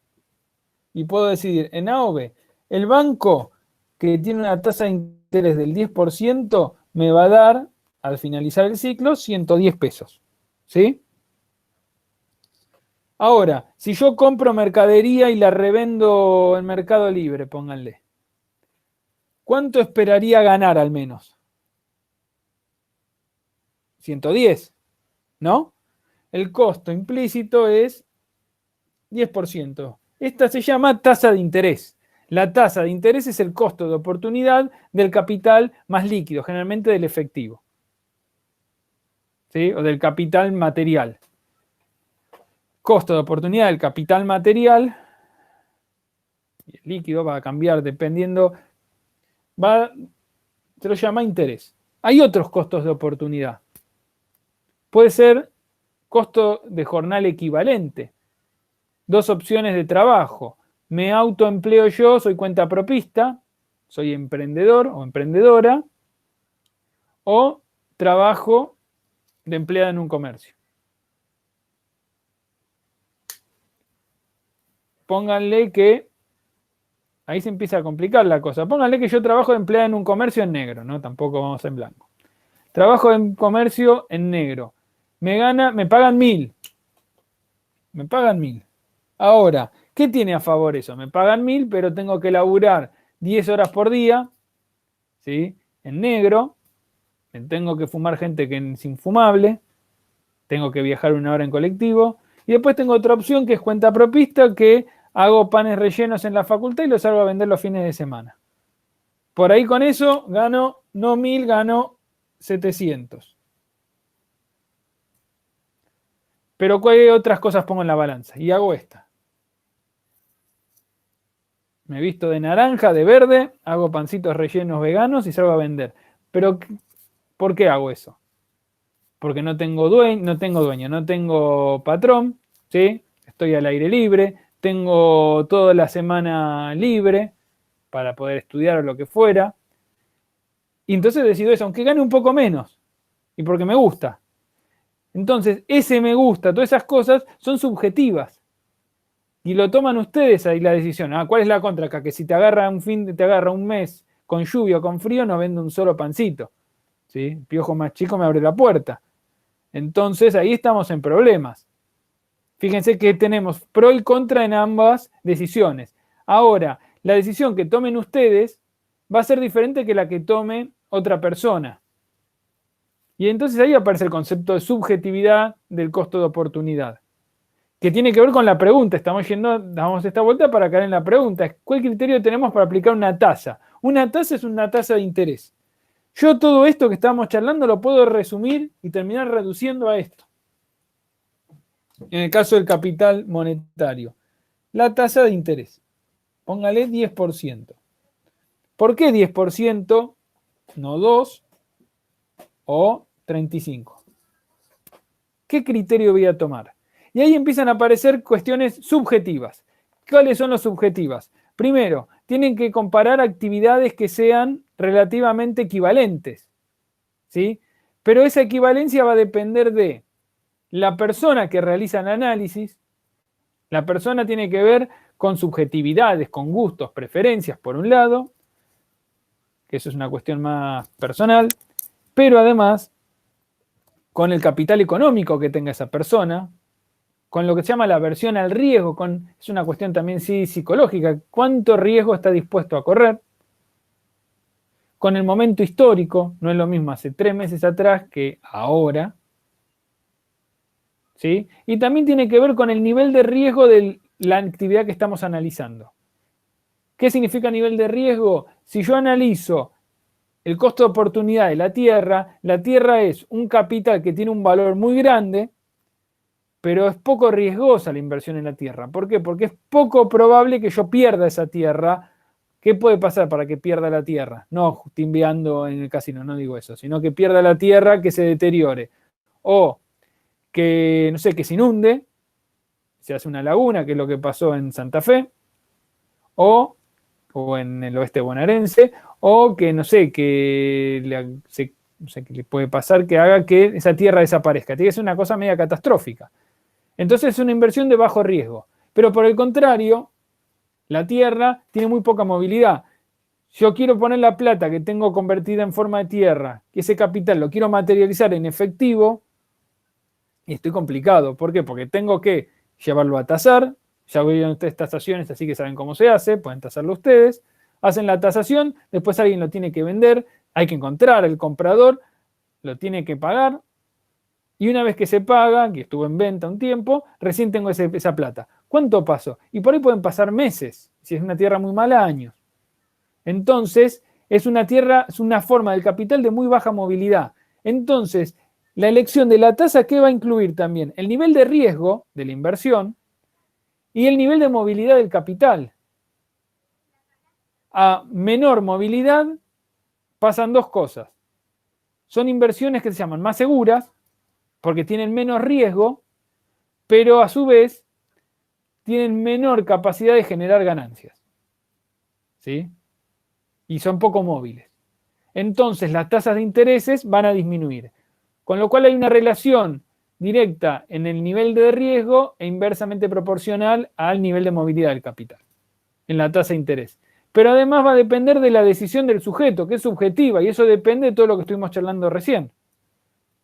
y puedo decidir en A o B. El banco que tiene una tasa de interés del 10% me va a dar, al finalizar el ciclo, 110 pesos. ¿Sí? Ahora, si yo compro mercadería y la revendo en Mercado Libre, pónganle, ¿cuánto esperaría ganar al menos? 110, ¿no? El costo implícito es 10%. Esta se llama tasa de interés. La tasa de interés es el costo de oportunidad del capital más líquido, generalmente del efectivo, ¿sí? O del capital material. Costo de oportunidad del capital material, y el líquido va a cambiar dependiendo, se lo llama interés. Hay otros costos de oportunidad. Puede ser costo de jornal equivalente. Dos opciones de trabajo. Me autoempleo yo, soy cuentapropista, soy emprendedor o emprendedora, o trabajo de empleada en un comercio. Pónganle que, ahí se empieza a complicar la cosa, pónganle que yo trabajo de empleada en un comercio en negro, ¿no? Tampoco vamos en blanco. Trabajo en comercio en negro. Me pagan 1.000. Me pagan 1.000. Ahora, ¿qué tiene a favor eso? Me pagan 1.000, pero tengo que laburar 10 horas por día, ¿sí? En negro. Tengo que fumar gente que es infumable. Tengo que viajar 1 hora en colectivo. Y después tengo otra opción que es cuentapropista, que hago panes rellenos en la facultad y los salgo a vender los fines de semana. Por ahí con eso gano, no 1.000, gano 700. Pero ¿qué otras cosas pongo en la balanza? Y hago esta. Me visto de naranja, de verde, hago pancitos rellenos veganos y salgo a vender. Pero, ¿por qué hago eso? Porque no tengo dueño, no tengo patrón, ¿sí? Estoy al aire libre, tengo toda la semana libre para poder estudiar o lo que fuera. Y entonces decido eso, aunque gane un poco menos. Y porque me gusta. Entonces, ese me gusta, todas esas cosas son subjetivas. Y lo toman ustedes ahí la decisión. ¿Cuál es la contra acá? Que si te agarra un mes con lluvia o con frío, no vendo un solo pancito. ¿Sí? El piojo más chico me abre la puerta. Entonces, ahí estamos en problemas. Fíjense que tenemos pro y contra en ambas decisiones. Ahora, la decisión que tomen ustedes va a ser diferente que la que tome otra persona. Y entonces ahí aparece el concepto de subjetividad del costo de oportunidad, que tiene que ver con la pregunta. Damos esta vuelta para caer en la pregunta. ¿Cuál criterio tenemos para aplicar una tasa? Una tasa es una tasa de interés. Yo todo esto que estamos charlando lo puedo resumir y terminar reduciendo a esto. En el caso del capital monetario, la tasa de interés. Póngale 10%. ¿Por qué 10%? No 2 o 35. ¿Qué criterio voy a tomar? Y ahí empiezan a aparecer cuestiones subjetivas. ¿Cuáles son las subjetivas? Primero, tienen que comparar actividades que sean relativamente equivalentes, ¿sí? Pero esa equivalencia va a depender de la persona que realiza el análisis. La persona tiene que ver con subjetividades, con gustos, preferencias, por un lado, que eso es una cuestión más personal, pero además con el capital económico que tenga esa persona, con lo que se llama la aversión al riesgo, es una cuestión también sí psicológica, cuánto riesgo está dispuesto a correr, con el momento histórico, no es lo mismo hace 3 meses atrás que ahora, ¿sí? Y también tiene que ver con el nivel de riesgo de la actividad que estamos analizando. ¿Qué significa nivel de riesgo? Si yo analizo el costo de oportunidad de la Tierra es un capital que tiene un valor muy grande, pero es poco riesgosa la inversión en la Tierra. ¿Por qué? Porque es poco probable que yo pierda esa Tierra. ¿Qué puede pasar para que pierda la Tierra? No timbeando en el casino, no digo eso, sino que pierda la Tierra, que se deteriore. O que, no sé, que se inunde, se hace una laguna, que es lo que pasó en Santa Fe, o en el oeste bonaerense, o que, no sé, que le puede pasar que haga que esa tierra desaparezca. Tiene que ser una cosa media catastrófica. Entonces es una inversión de bajo riesgo. Pero por el contrario, la tierra tiene muy poca movilidad. Yo quiero poner la plata que tengo convertida en forma de tierra, que ese capital lo quiero materializar en efectivo, y estoy complicado. ¿Por qué? Porque tengo que llevarlo a tasar. Ya vieron ustedes tasaciones, así que saben cómo se hace, pueden tasarlo ustedes. Hacen la tasación, después alguien lo tiene que vender, hay que encontrar al comprador, lo tiene que pagar, y una vez que se paga, que estuvo en venta un tiempo, recién tengo esa plata. ¿Cuánto pasó? Y por ahí pueden pasar meses, si es una tierra muy mala, años. Entonces, es una tierra, es una forma del capital de muy baja movilidad. Entonces, la elección de la tasa, ¿qué va a incluir también? El nivel de riesgo de la inversión y el nivel de movilidad del capital. A menor movilidad pasan dos cosas. Son inversiones que se llaman más seguras, porque tienen menos riesgo, pero a su vez tienen menor capacidad de generar ganancias. ¿Sí? Y son poco móviles. Entonces las tasas de intereses van a disminuir. Con lo cual hay una relación directa en el nivel de riesgo e inversamente proporcional al nivel de movilidad del capital, en la tasa de interés. Pero además va a depender de la decisión del sujeto, que es subjetiva, y eso depende de todo lo que estuvimos charlando recién.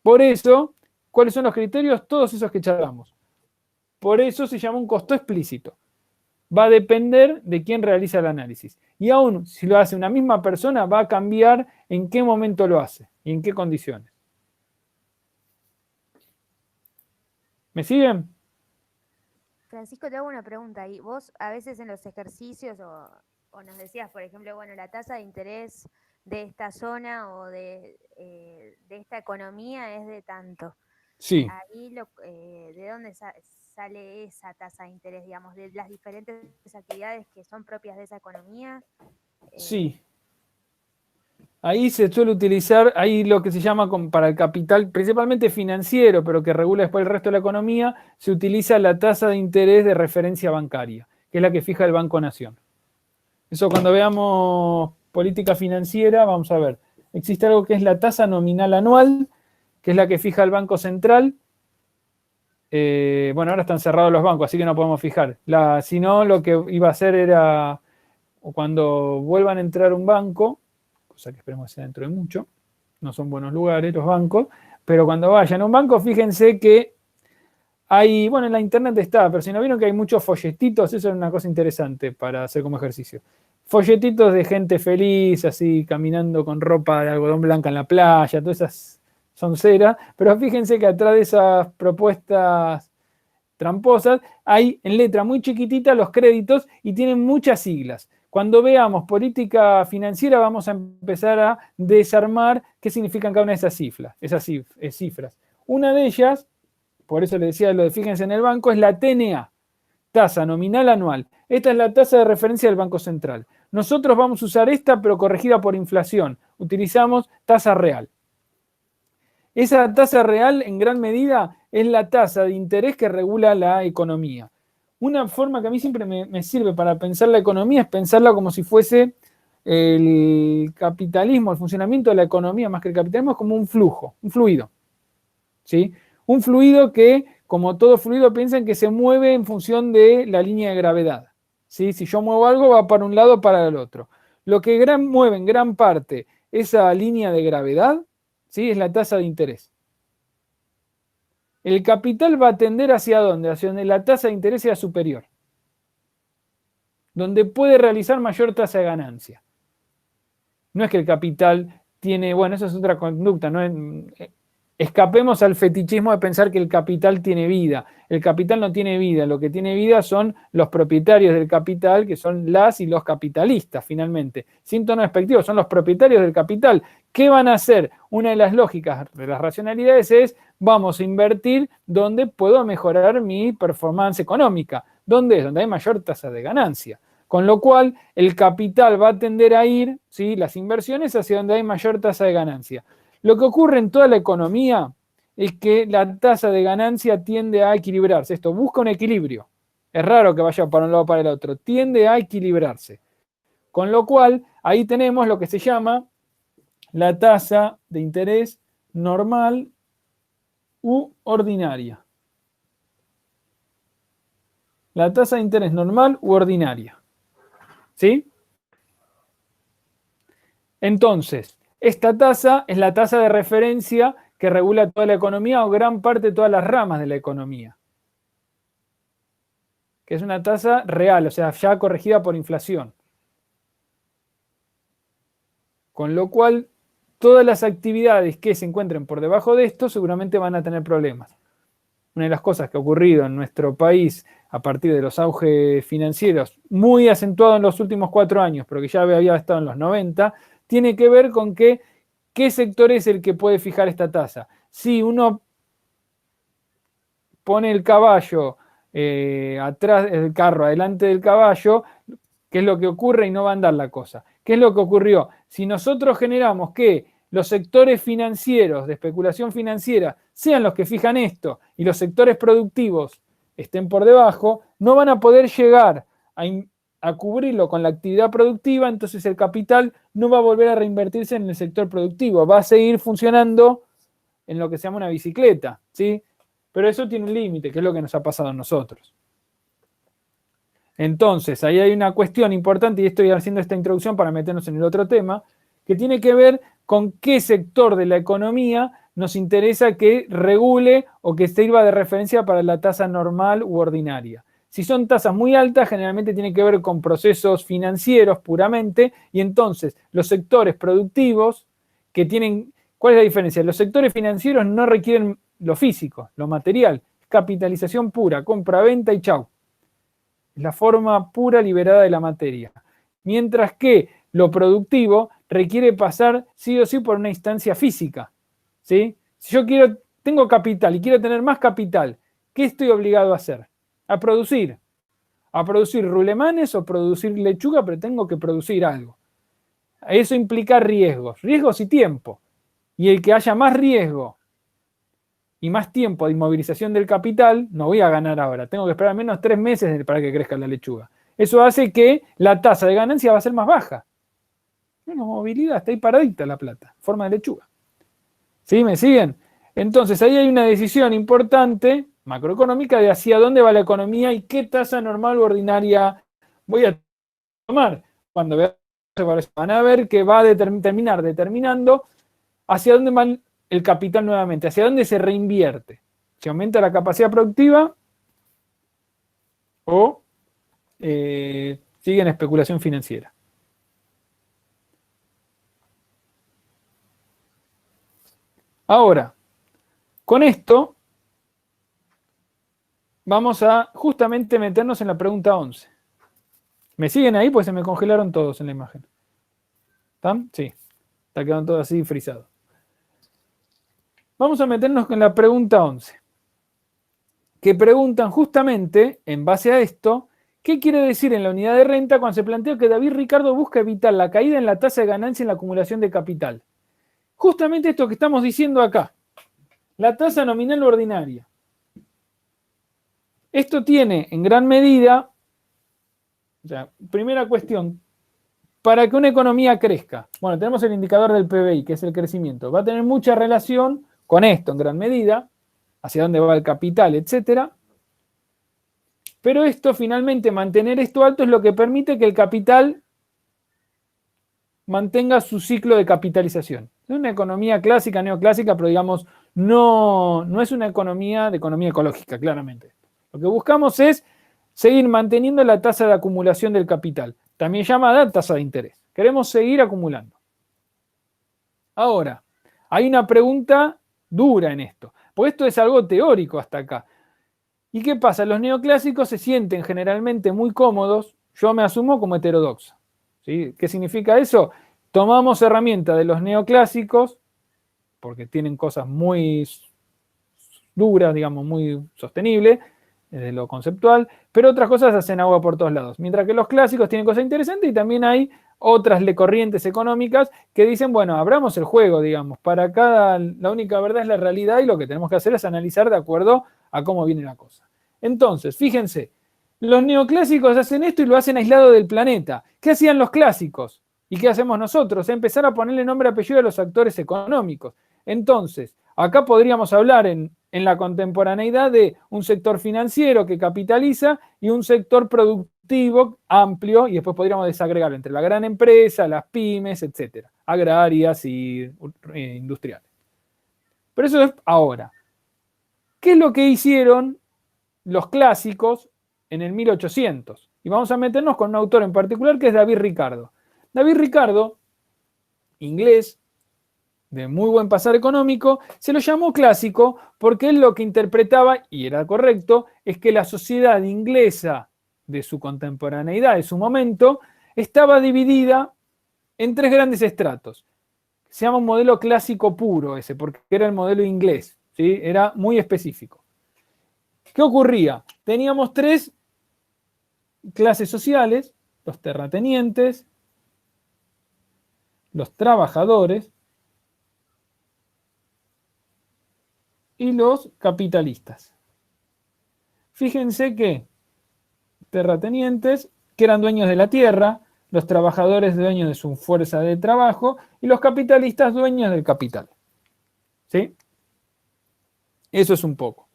Por eso, ¿cuáles son los criterios? Todos esos que charlamos. Por eso se llama un costo explícito. Va a depender de quién realiza el análisis. Y aún si lo hace una misma persona, va a cambiar en qué momento lo hace y en qué condiciones. ¿Me siguen? Francisco, te hago una pregunta. Y vos a veces en los ejercicios o nos decías, por ejemplo, bueno, la tasa de interés de esta zona o de esta economía es de tanto. Sí. Ahí, ¿de dónde sale esa tasa de interés, digamos, de las diferentes actividades que son propias de esa economía? Sí. Ahí se suele utilizar, ahí lo que se llama para el capital, principalmente financiero, pero que regula después el resto de la economía, se utiliza la tasa de interés de referencia bancaria, que es la que fija el Banco Nación. Eso cuando veamos política financiera, vamos a ver. Existe algo que es la tasa nominal anual, que es la que fija el Banco Central. Bueno, ahora están cerrados los bancos, así que no podemos fijar. Si no, lo que iba a hacer era, cuando vuelvan a entrar un banco, cosa que esperemos que sea dentro de mucho, no son buenos lugares los bancos, pero cuando vayan a un banco, fíjense que hay, bueno, en la internet está, pero si no vieron que hay muchos folletitos, eso es una cosa interesante para hacer como ejercicio. Folletitos de gente feliz, así, caminando con ropa de algodón blanca en la playa, todas esas son cera, pero fíjense que atrás de esas propuestas tramposas hay en letra muy chiquitita los créditos y tienen muchas siglas. Cuando veamos política financiera vamos a empezar a desarmar qué significan cada una de esas cifras. Una de ellas, por eso les decía lo de fíjense en el banco, es la TNA, tasa nominal anual. Esta es la tasa de referencia del Banco Central. Nosotros vamos a usar esta, pero corregida por inflación. Utilizamos tasa real. Esa tasa real, en gran medida, es la tasa de interés que regula la economía. Una forma que a mí siempre me sirve para pensar la economía es pensarla como si fuese el capitalismo, el funcionamiento de la economía, más que el capitalismo, es como un flujo, un fluido. ¿Sí? Un fluido que, como todo fluido, piensan que se mueve en función de la línea de gravedad. ¿Sí? Si yo muevo algo, va para un lado o para el otro. Lo que mueve en gran parte esa línea de gravedad, ¿sí? Es la tasa de interés. El capital va a tender ¿hacia dónde? Hacia donde la tasa de interés sea superior. Donde puede realizar mayor tasa de ganancia. No es que el capital tiene, bueno, eso es otra conducta, ¿no? Escapemos al fetichismo de pensar que el capital tiene vida. El capital no tiene vida, lo que tiene vida son los propietarios del capital, que son las y los capitalistas, finalmente. Sin tono despectivo, son los propietarios del capital. ¿Qué van a hacer? Una de las lógicas de las racionalidades es, vamos a invertir donde puedo mejorar mi performance económica. ¿Dónde es? Donde hay mayor tasa de ganancia. Con lo cual, el capital va a tender a ir, ¿sí? Las inversiones hacia donde hay mayor tasa de ganancia. Lo que ocurre en toda la economía es que la tasa de ganancia tiende a equilibrarse. Esto busca un equilibrio. Es raro que vaya para un lado o para el otro. Tiende a equilibrarse. Con lo cual, ahí tenemos lo que se llama la tasa de interés normal u ordinaria. la tasa de interés normal u ordinaria. ¿Sí? Entonces, esta tasa es la tasa de referencia que regula toda la economía o gran parte de todas las ramas de la economía. Que es una tasa real, o sea, ya corregida por inflación. Con lo cual, todas las actividades que se encuentren por debajo de esto seguramente van a tener problemas. Una de las cosas que ha ocurrido en nuestro país a partir de los auges financieros, muy acentuado en los últimos 4 años, pero que ya había estado en los 90, tiene que ver con que qué sector es el que puede fijar esta tasa. Si uno pone el caballo atrás del carro, adelante del caballo, ¿qué es lo que ocurre? Y no va a andar la cosa. ¿Qué es lo que ocurrió? Si nosotros generamos que los sectores financieros de especulación financiera sean los que fijan esto y los sectores productivos estén por debajo, no van a poder llegar a cubrirlo con la actividad productiva, entonces el capital no va a volver a reinvertirse en el sector productivo, va a seguir funcionando en lo que se llama una bicicleta, ¿sí? Pero eso tiene un límite, que es lo que nos ha pasado a nosotros. Entonces, ahí hay una cuestión importante, y estoy haciendo esta introducción para meternos en el otro tema, que tiene que ver con qué sector de la economía nos interesa que regule o que sirva de referencia para la tasa normal u ordinaria. Si son tasas muy altas, generalmente tiene que ver con procesos financieros puramente, y entonces los sectores productivos que tienen... ¿Cuál es la diferencia? Los sectores financieros no requieren lo físico, lo material, capitalización pura, compra-venta y chau. Es la forma pura liberada de la materia. Mientras que lo productivo requiere pasar sí o sí por una instancia física, ¿sí? Si yo tengo capital y quiero tener más capital, ¿qué estoy obligado a hacer? A producir rulemanes o producir lechuga, pero tengo que producir algo. Eso implica riesgos y tiempo. Y el que haya más riesgo y más tiempo de inmovilización del capital, no voy a ganar ahora. Tengo que esperar al menos 3 meses para que crezca la lechuga. Eso hace que la tasa de ganancia va a ser más baja. Menos movilidad, está ahí paradita la plata, en forma de lechuga. ¿Sí? ¿Me siguen? Entonces, ahí hay una decisión importante, macroeconómica, de hacia dónde va la economía y qué tasa normal u ordinaria voy a tomar. Cuando van a ver que va a terminar determinando hacia dónde va el capital nuevamente, hacia dónde se reinvierte. Si aumenta la capacidad productiva o sigue en especulación financiera. Ahora, con esto vamos a justamente meternos en la pregunta 11. ¿Me siguen ahí? Pues se me congelaron todos en la imagen. ¿Están? Sí. Está quedando todo así frisado. Vamos a meternos con la pregunta 11. Que preguntan justamente, en base a esto, ¿qué quiere decir en la unidad de renta cuando se plantea que David Ricardo busca evitar la caída en la tasa de ganancia en la acumulación de capital? Justamente esto que estamos diciendo acá. La tasa nominal ordinaria. Esto tiene en gran medida, o sea, primera cuestión, para que una economía crezca. Bueno, tenemos el indicador del PBI, que es el crecimiento. Va a tener mucha relación con esto en gran medida, hacia dónde va el capital, etc. Pero esto, finalmente, mantener esto alto es lo que permite que el capital mantenga su ciclo de capitalización. Es una economía clásica, neoclásica, pero digamos, no es una economía de economía ecológica, claramente. Lo que buscamos es seguir manteniendo la tasa de acumulación del capital, también llamada tasa de interés. Queremos seguir acumulando. Ahora, hay una pregunta dura en esto, porque esto es algo teórico hasta acá. ¿Y qué pasa? Los neoclásicos se sienten generalmente muy cómodos, yo me asumo como heterodoxo. ¿Sí? ¿Qué significa eso? Tomamos herramientas de los neoclásicos, porque tienen cosas muy duras, digamos, muy sostenibles, desde lo conceptual, pero otras cosas hacen agua por todos lados. Mientras que los clásicos tienen cosas interesantes y también hay otras corrientes económicas que dicen, bueno, abramos el juego, digamos, para cada, la única verdad es la realidad y lo que tenemos que hacer es analizar de acuerdo a cómo viene la cosa. Entonces, fíjense, los neoclásicos hacen esto y lo hacen aislado del planeta. ¿Qué hacían los clásicos? ¿Y qué hacemos nosotros? Empezar a ponerle nombre y apellido a los actores económicos. Entonces, Acá podríamos hablar en la contemporaneidad de un sector financiero que capitaliza y un sector productivo amplio, y después podríamos desagregarlo entre la gran empresa, las pymes, etcétera, agrarias y industriales. Pero eso es ahora. ¿Qué es lo que hicieron los clásicos en el 1800? Y vamos a meternos con un autor en particular que es David Ricardo. David Ricardo, inglés, de muy buen pasar económico, se lo llamó clásico porque él lo que interpretaba, y era correcto, es que la sociedad inglesa de su contemporaneidad, de su momento, estaba dividida en 3 grandes estratos. Se llama un modelo clásico puro ese, porque era el modelo inglés, ¿sí? Era muy específico. ¿Qué ocurría? Teníamos 3 clases sociales: los terratenientes, los trabajadores y los capitalistas. Fíjense que terratenientes, que eran dueños de la tierra, los trabajadores dueños de su fuerza de trabajo y los capitalistas dueños del capital. ¿Sí? Eso es un poco.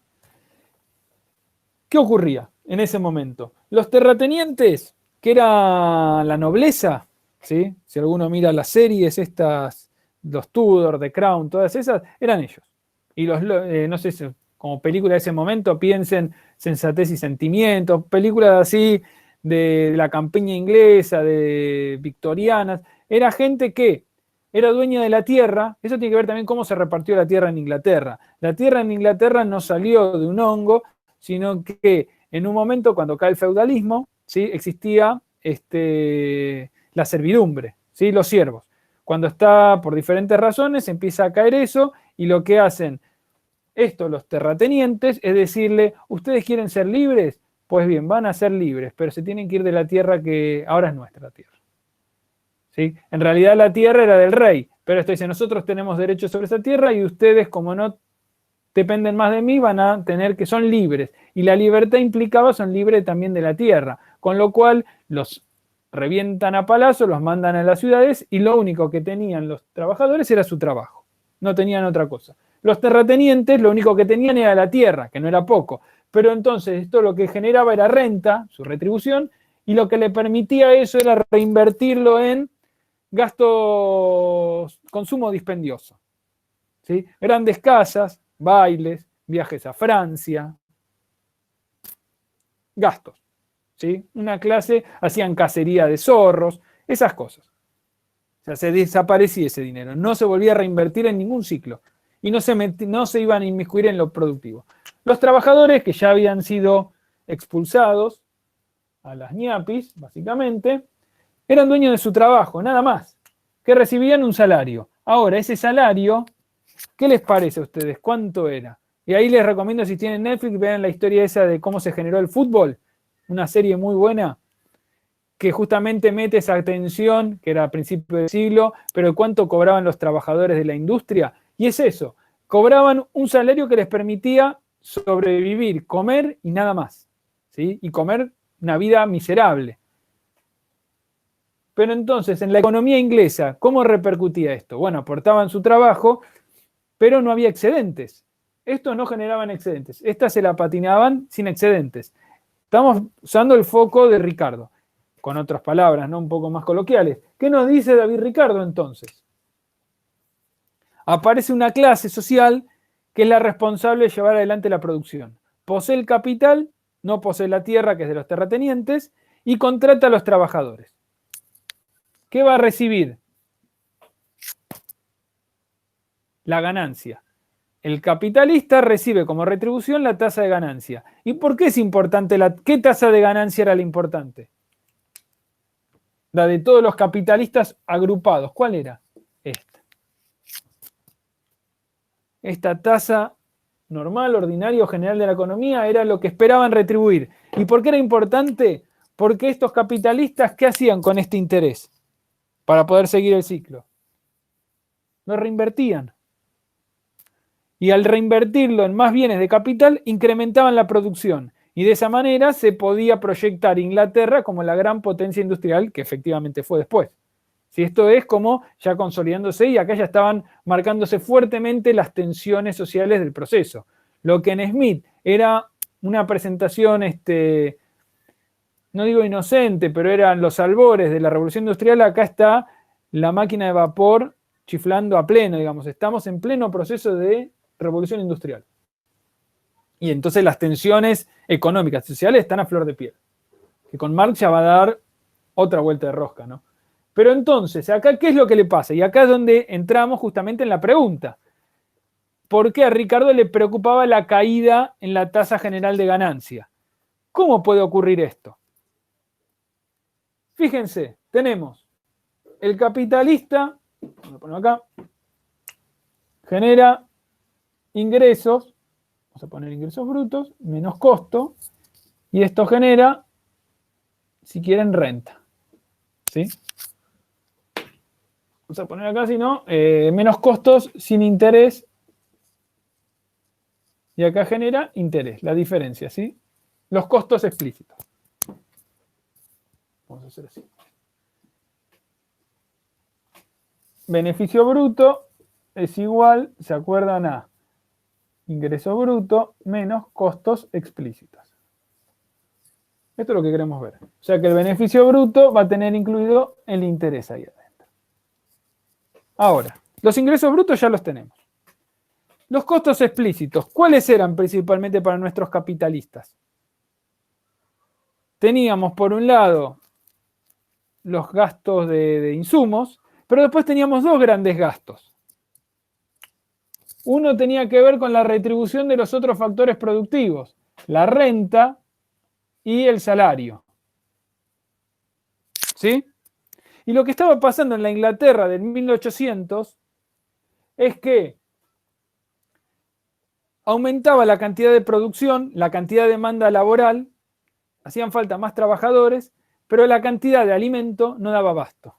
¿Qué ocurría en ese momento? Los terratenientes, que era la nobleza, ¿sí? Si alguno mira las series estas, los Tudor, The Crown, todas esas, eran ellos. Y los, no sé, como película de ese momento, piensen Sensatez y Sentimientos, películas así de la campiña inglesa, de victorianas. Era gente que era dueña de la tierra. Eso tiene que ver también cómo se repartió la tierra en Inglaterra. La tierra en Inglaterra no salió de un hongo, sino que en un momento, cuando cae el feudalismo, ¿sí? Existía la servidumbre, ¿sí? Los siervos. Cuando está, por diferentes razones, empieza a caer eso, y lo que hacen los terratenientes es decirle: ¿ustedes quieren ser libres? Pues bien, van a ser libres, pero se tienen que ir de la tierra que ahora es nuestra tierra. ¿Sí? En realidad la tierra era del rey, pero esto dice: nosotros tenemos derecho sobre esa tierra y ustedes, como no dependen más de mí, van a tener que son libres. Y la libertad implicaba son libres también de la tierra, con lo cual los revientan a palazos, los mandan a las ciudades, y lo único que tenían los trabajadores era su trabajo, no tenían otra cosa. Los terratenientes lo único que tenían era la tierra, que no era poco, pero entonces esto lo que generaba era renta, su retribución, y lo que le permitía eso era reinvertirlo en gastos, consumo dispendioso, ¿sí? Grandes casas, bailes, viajes a Francia, gastos, ¿sí? Una clase, hacían cacería de zorros, esas cosas. O sea, se desaparecía ese dinero, no se volvía a reinvertir en ningún ciclo, y no se iban a inmiscuir en lo productivo. Los trabajadores, que ya habían sido expulsados a las ñapis, básicamente, eran dueños de su trabajo, nada más, que recibían un salario. Ahora, ese salario, ¿qué les parece a ustedes? ¿Cuánto era? Y ahí les recomiendo, si tienen Netflix, vean la historia esa de cómo se generó el fútbol, una serie muy buena, que justamente mete esa tensión, que era a principios del siglo, pero cuánto cobraban los trabajadores de la industria. Y es eso, cobraban un salario que les permitía sobrevivir, comer y nada más, ¿sí? Y comer una vida miserable. Pero entonces, en la economía inglesa, ¿cómo repercutía esto? Bueno, aportaban su trabajo, pero no había excedentes. Estos no generaban excedentes. Estas se la patinaban sin excedentes. Estamos usando el foco de Ricardo, con otras palabras, ¿no? Un poco más coloquiales. ¿Qué nos dice David Ricardo entonces? Aparece una clase social que es la responsable de llevar adelante la producción. Posee el capital, no posee la tierra, que es de los terratenientes, y contrata a los trabajadores. ¿Qué va a recibir? La ganancia. El capitalista recibe como retribución la tasa de ganancia. ¿Y por qué es importante? ¿Qué tasa de ganancia era la importante? La de todos los capitalistas agrupados. ¿Cuál era? Esta tasa normal, ordinaria o general de la economía era lo que esperaban retribuir. ¿Y por qué era importante? Porque estos capitalistas, ¿qué hacían con este interés para poder seguir el ciclo? Lo reinvertían. Y al reinvertirlo en más bienes de capital, incrementaban la producción. Y de esa manera se podía proyectar Inglaterra como la gran potencia industrial que efectivamente fue después. Si esto es como ya consolidándose y acá ya estaban marcándose fuertemente las tensiones sociales del proceso. Lo que en Smith era una presentación, no digo inocente, pero eran los albores de la revolución industrial, acá está la máquina de vapor chiflando a pleno, digamos. Estamos en pleno proceso de revolución industrial. Y entonces las tensiones económicas y sociales están a flor de piel. Que con Marx ya va a dar otra vuelta de rosca, ¿no? Pero entonces, acá, ¿qué es lo que le pasa? Y acá es donde entramos justamente en la pregunta. ¿Por qué a Ricardo le preocupaba la caída en la tasa general de ganancia? ¿Cómo puede ocurrir esto? Fíjense, tenemos el capitalista, vamos a ponerlo acá, genera ingresos, vamos a poner ingresos brutos, menos costo, y esto genera, si quieren, renta. ¿Sí? Vamos a poner acá, si no, menos costos sin interés, y acá genera interés, la diferencia, ¿sí? Los costos explícitos. Vamos a hacer así. Beneficio bruto es igual, ¿se acuerdan? A ingreso bruto menos costos explícitos. Esto es lo que queremos ver. O sea que el beneficio bruto va a tener incluido el interés ahí adentro. Ahora, los ingresos brutos ya los tenemos. Los costos explícitos, ¿cuáles eran principalmente para nuestros capitalistas? Teníamos por un lado los gastos de insumos, pero después teníamos dos grandes gastos. Uno tenía que ver con la retribución de los otros factores productivos, la renta y el salario. ¿Sí? Y lo que estaba pasando en la Inglaterra del 1800 es que aumentaba la cantidad de producción, la cantidad de demanda laboral, hacían falta más trabajadores, pero la cantidad de alimento no daba abasto.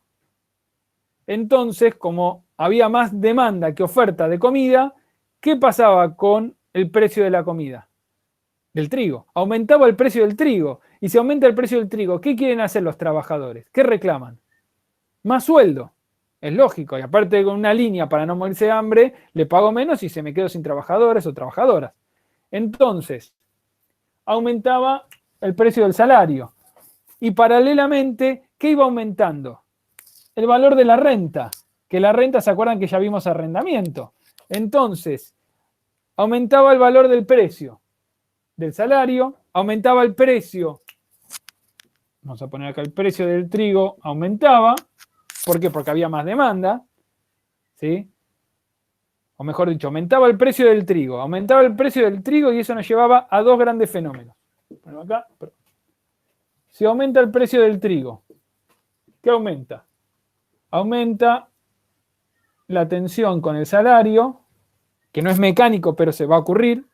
Entonces, como había más demanda que oferta de comida, ¿qué pasaba con el precio de la comida? Del trigo. Aumentaba el precio del trigo. Y si aumenta el precio del trigo, ¿qué quieren hacer los trabajadores? ¿Qué reclaman? Más sueldo. Es lógico. Y aparte con una línea para no morirse de hambre, le pago menos y se me quedo sin trabajadores o trabajadoras. Entonces, aumentaba el precio del salario. Y paralelamente, ¿qué iba aumentando? El valor de la renta. Que la renta, ¿se acuerdan que ya vimos arrendamiento? Entonces, aumentaba el valor del precio del salario, aumentaba el precio, vamos a poner acá el precio del trigo, aumentaba. ¿Por qué? Porque había más demanda, ¿sí? O mejor dicho, aumentaba el precio del trigo, y eso nos llevaba a dos grandes fenómenos. Bueno, acá, si aumenta el precio del trigo, ¿qué aumenta? Aumenta la tensión con el salario, que no es mecánico, pero se va a ocurrir,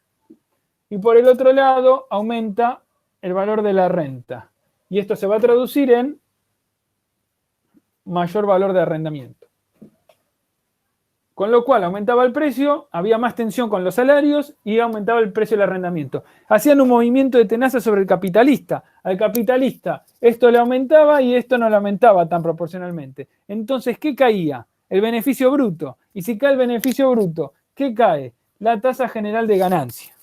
y por el otro lado aumenta el valor de la renta. Y esto se va a traducir en mayor valor de arrendamiento. Con lo cual aumentaba el precio, había más tensión con los salarios y aumentaba el precio del arrendamiento. Hacían un movimiento de tenaza sobre el capitalista. Al capitalista esto le aumentaba y esto no le aumentaba tan proporcionalmente. Entonces, ¿qué caía? El beneficio bruto. Y si cae el beneficio bruto, ¿qué cae? La tasa general de ganancia.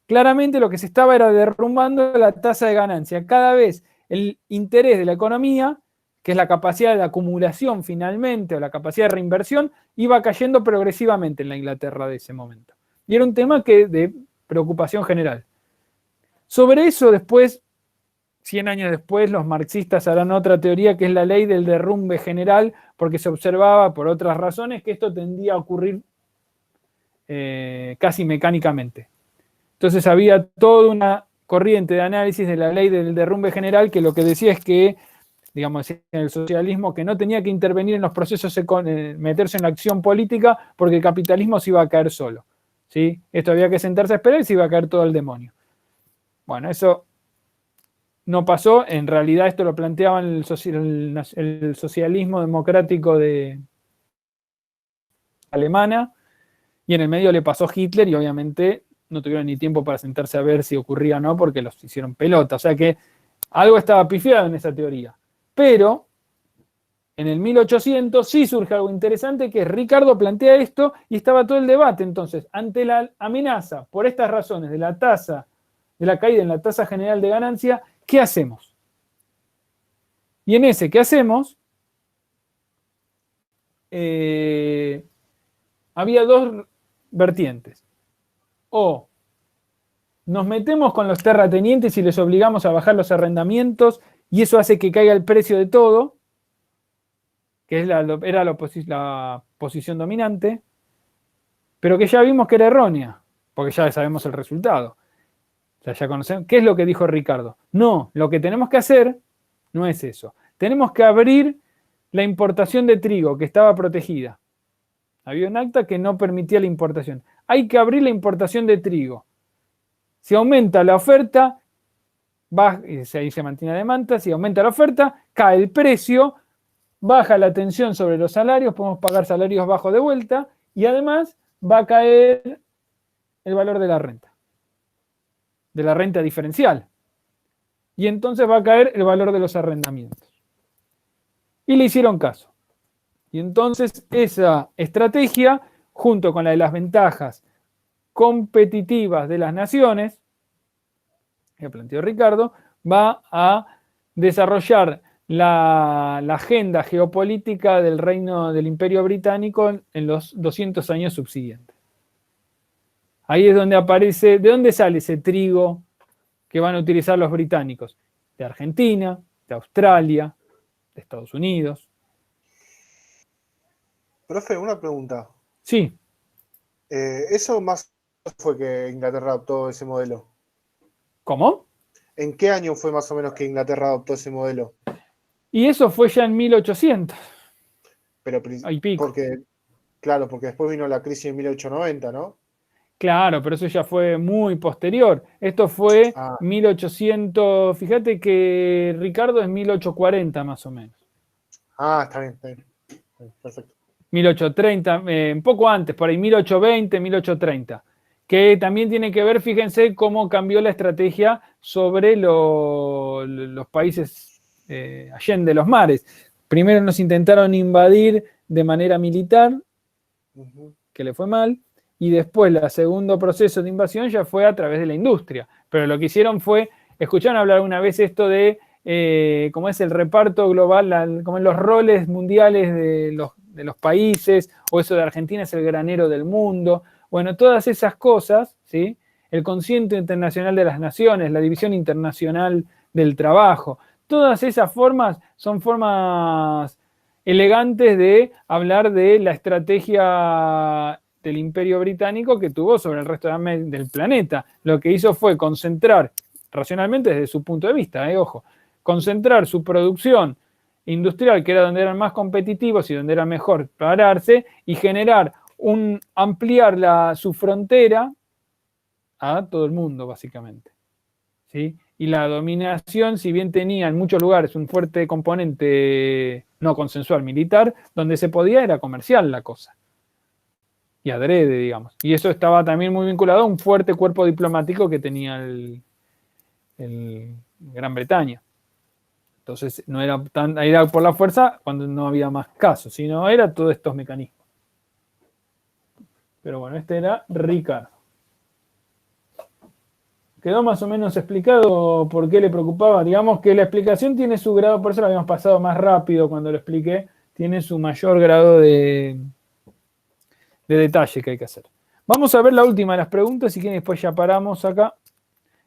Claramente lo que se estaba era derrumbando la tasa de ganancia. Cada vez el interés de la economía, que es la capacidad de acumulación finalmente, o la capacidad de reinversión, iba cayendo progresivamente en la Inglaterra de ese momento. Y era un tema de preocupación general. Sobre eso después, 100 años después, los marxistas harán otra teoría que es la ley del derrumbe general, porque se observaba por otras razones que esto tendía a ocurrir casi mecánicamente. Entonces había toda una corriente de análisis de la ley del derrumbe general que lo que decía es que, digamos, en el socialismo, que no tenía que intervenir en los procesos, meterse en la acción política, porque el capitalismo se iba a caer solo. ¿Sí? Esto había que sentarse a esperar y se iba a caer todo el demonio. Bueno, eso no pasó. En realidad esto lo planteaba el socialismo democrático de Alemania, y en el medio le pasó Hitler y obviamente no tuvieron ni tiempo para sentarse a ver si ocurría o no, porque los hicieron pelota. O sea que algo estaba pifiado en esa teoría. Pero en el 1800 sí surge algo interesante, que es Ricardo plantea esto y estaba todo el debate. Entonces, ante la amenaza por estas razones de la tasa, de la caída en la tasa general de ganancia, ¿qué hacemos? Y en ese ¿qué hacemos? Había dos vertientes. O nos metemos con los terratenientes y les obligamos a bajar los arrendamientos y eso hace que caiga el precio de todo, que era la posición dominante, pero que ya vimos que era errónea, porque ya sabemos el resultado. O sea, ya conocemos. ¿Qué es lo que dijo Ricardo? No, lo que tenemos que hacer no es eso. Tenemos que abrir la importación de trigo, que estaba protegida. Había un acta que no permitía la importación. Hay que abrir la importación de trigo. Si aumenta la oferta, ahí se mantiene la demanda. Si aumenta la oferta, cae el precio, baja la tensión sobre los salarios, podemos pagar salarios bajos de vuelta y además va a caer el valor de la renta diferencial. Y entonces va a caer el valor de los arrendamientos. Y le hicieron caso. Y entonces esa estrategia, junto con la de las ventajas competitivas de las naciones, que planteó Ricardo, va a desarrollar la agenda geopolítica del reino del Imperio Británico en los 200 años subsiguientes. Ahí es donde aparece, ¿de dónde sale ese trigo que van a utilizar los británicos? De Argentina, de Australia, de Estados Unidos. Profe, una pregunta. Sí. ¿Eso más fue que Inglaterra adoptó ese modelo? ¿Cómo? ¿En qué año fue más o menos que Inglaterra adoptó ese modelo? Y eso fue ya en 1800. Pero y pico. porque después vino la crisis en 1890, ¿no? Claro, pero eso ya fue muy posterior. Esto fue 1800, fíjate que Ricardo es 1840 más o menos. Está bien. Perfecto. 1830, un poco antes, por ahí 1820, 1830. Que también tiene que ver, fíjense cómo cambió la estrategia sobre los países allende los mares. Primero nos intentaron invadir de manera militar, que le fue mal, y después el segundo proceso de invasión ya fue a través de la industria. Pero lo que hicieron fue, escucharon hablar una vez esto de cómo es el reparto global, como en los roles mundiales de los países, o eso de Argentina es el granero del mundo. Bueno, todas esas cosas, ¿sí? El Concierto Internacional de las Naciones, la División Internacional del Trabajo, todas esas formas son formas elegantes de hablar de la estrategia del Imperio Británico que tuvo sobre el resto del planeta. Lo que hizo fue concentrar, racionalmente desde su punto de vista, ojo, concentrar su producción industrial, que era donde eran más competitivos y donde era mejor pararse, y generar ampliar su frontera a todo el mundo, básicamente. ¿Sí? Y la dominación, si bien tenía en muchos lugares un fuerte componente no consensual militar, donde se podía era comercial la cosa. Y adrede, digamos. Y eso estaba también muy vinculado a un fuerte cuerpo diplomático que tenía el Gran Bretaña. Entonces no era era por la fuerza cuando no había más casos, sino era todos estos mecanismos. Pero bueno, este era Ricardo. Quedó más o menos explicado por qué le preocupaba. Digamos que la explicación tiene su grado, por eso lo habíamos pasado más rápido cuando lo expliqué, tiene su mayor grado de detalle que hay que hacer. Vamos a ver la última de las preguntas, si quieren después ya paramos acá,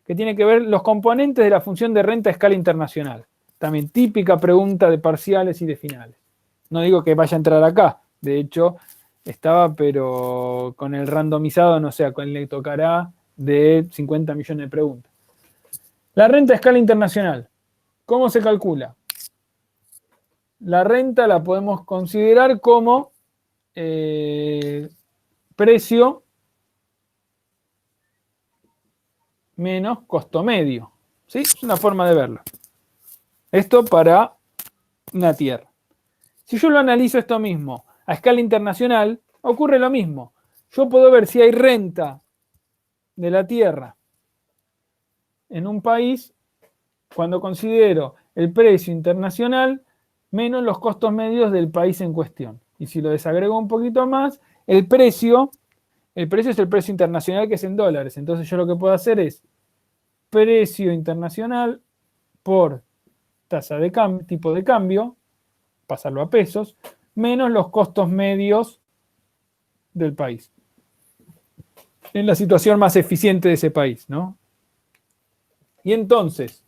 que tiene que ver los componentes de la función de renta a escala internacional. También típica pregunta de parciales y de finales. No digo que vaya a entrar acá, de hecho estaba, pero con el randomizado, no sé, a quién le tocará de 50 millones de preguntas. La renta a escala internacional, ¿cómo se calcula? La renta la podemos considerar como precio menos costo medio. ¿Sí? Es una forma de verlo. Esto para una tierra. Si yo lo analizo esto mismo a escala internacional, ocurre lo mismo. Yo puedo ver si hay renta de la tierra en un país cuando considero el precio internacional menos los costos medios del país en cuestión. Y si lo desagrego un poquito más, el precio es el precio internacional, que es en dólares. Entonces yo lo que puedo hacer es precio internacional por tasa de cambio, tipo de cambio, pasarlo a pesos, menos los costos medios del país. En la situación más eficiente de ese país, ¿no? Y entonces,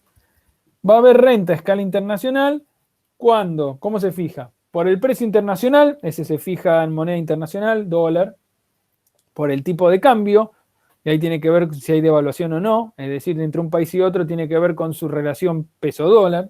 va a haber renta a escala internacional cuando, ¿cómo se fija? Por el precio internacional, ese se fija en moneda internacional, dólar, por el tipo de cambio, y ahí tiene que ver si hay devaluación o no, es decir, entre un país y otro tiene que ver con su relación peso-dólar,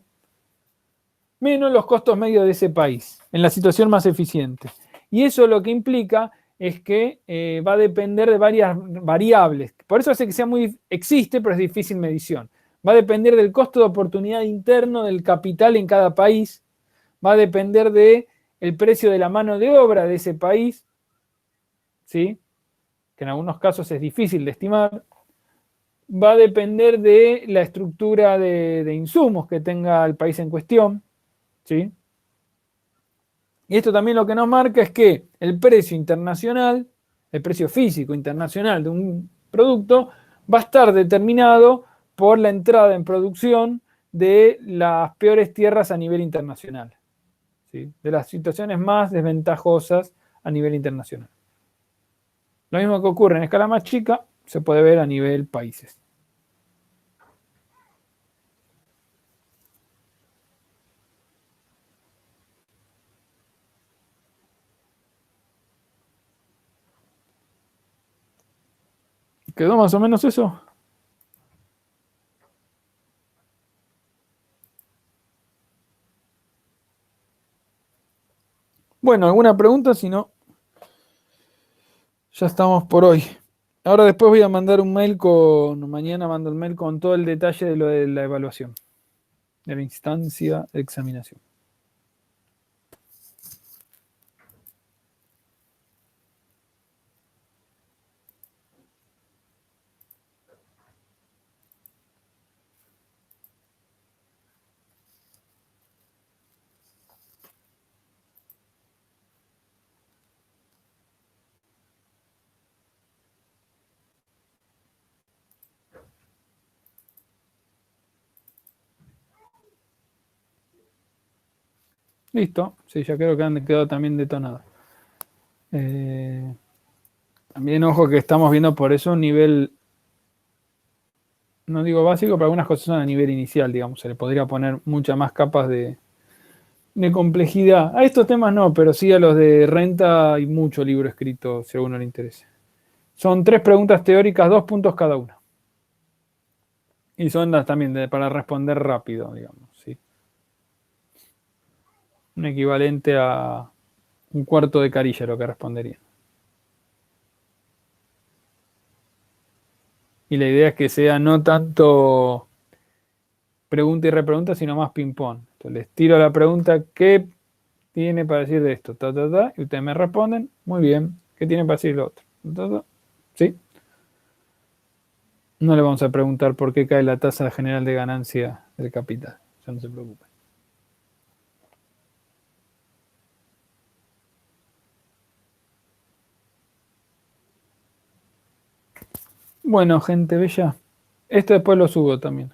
menos los costos medios de ese país, en la situación más eficiente. Y eso lo que implica es que va a depender de varias variables. Por eso hace que sea existe, pero es difícil medición. Va a depender del costo de oportunidad interno del capital en cada país, va a depender del precio de la mano de obra de ese país, ¿sí? Que en algunos casos es difícil de estimar, va a depender de la estructura de insumos que tenga el país en cuestión, ¿sí? Y esto también lo que nos marca es que el precio internacional, el precio físico internacional de un producto, va a estar determinado por la entrada en producción de las peores tierras a nivel internacional, ¿sí? De las situaciones más desventajosas a nivel internacional. Lo mismo que ocurre en escala más chica, se puede ver a nivel países. ¿Quedó más o menos eso? Bueno, ¿alguna pregunta? Si no, ya estamos por hoy. Ahora después voy a mandar un mail mañana mando el mail con todo el detalle de lo de la evaluación, de la instancia de examinación. Listo, sí, ya creo que han quedado también detonados. También ojo que estamos viendo por eso un nivel, no digo básico, pero algunas cosas son a nivel inicial, digamos, se le podría poner muchas más capas de complejidad. A estos temas no, pero sí a los de renta hay mucho libro escrito, si a uno le interesa. Son 3 preguntas teóricas, 2 puntos cada una. Y son las también para responder rápido, digamos, ¿sí? Un equivalente a un cuarto de carilla lo que respondería. Y la idea es que sea no tanto pregunta y repregunta, sino más ping-pong. Entonces les tiro la pregunta, ¿qué tiene para decir de esto? Ta, ta, ta, y ustedes me responden, muy bien, ¿qué tiene para decir lo otro? Ta, ta, ¿sí? No le vamos a preguntar por qué cae la tasa general de ganancia del capital, ya no se preocupen. Bueno, gente bella, esto después lo subo también.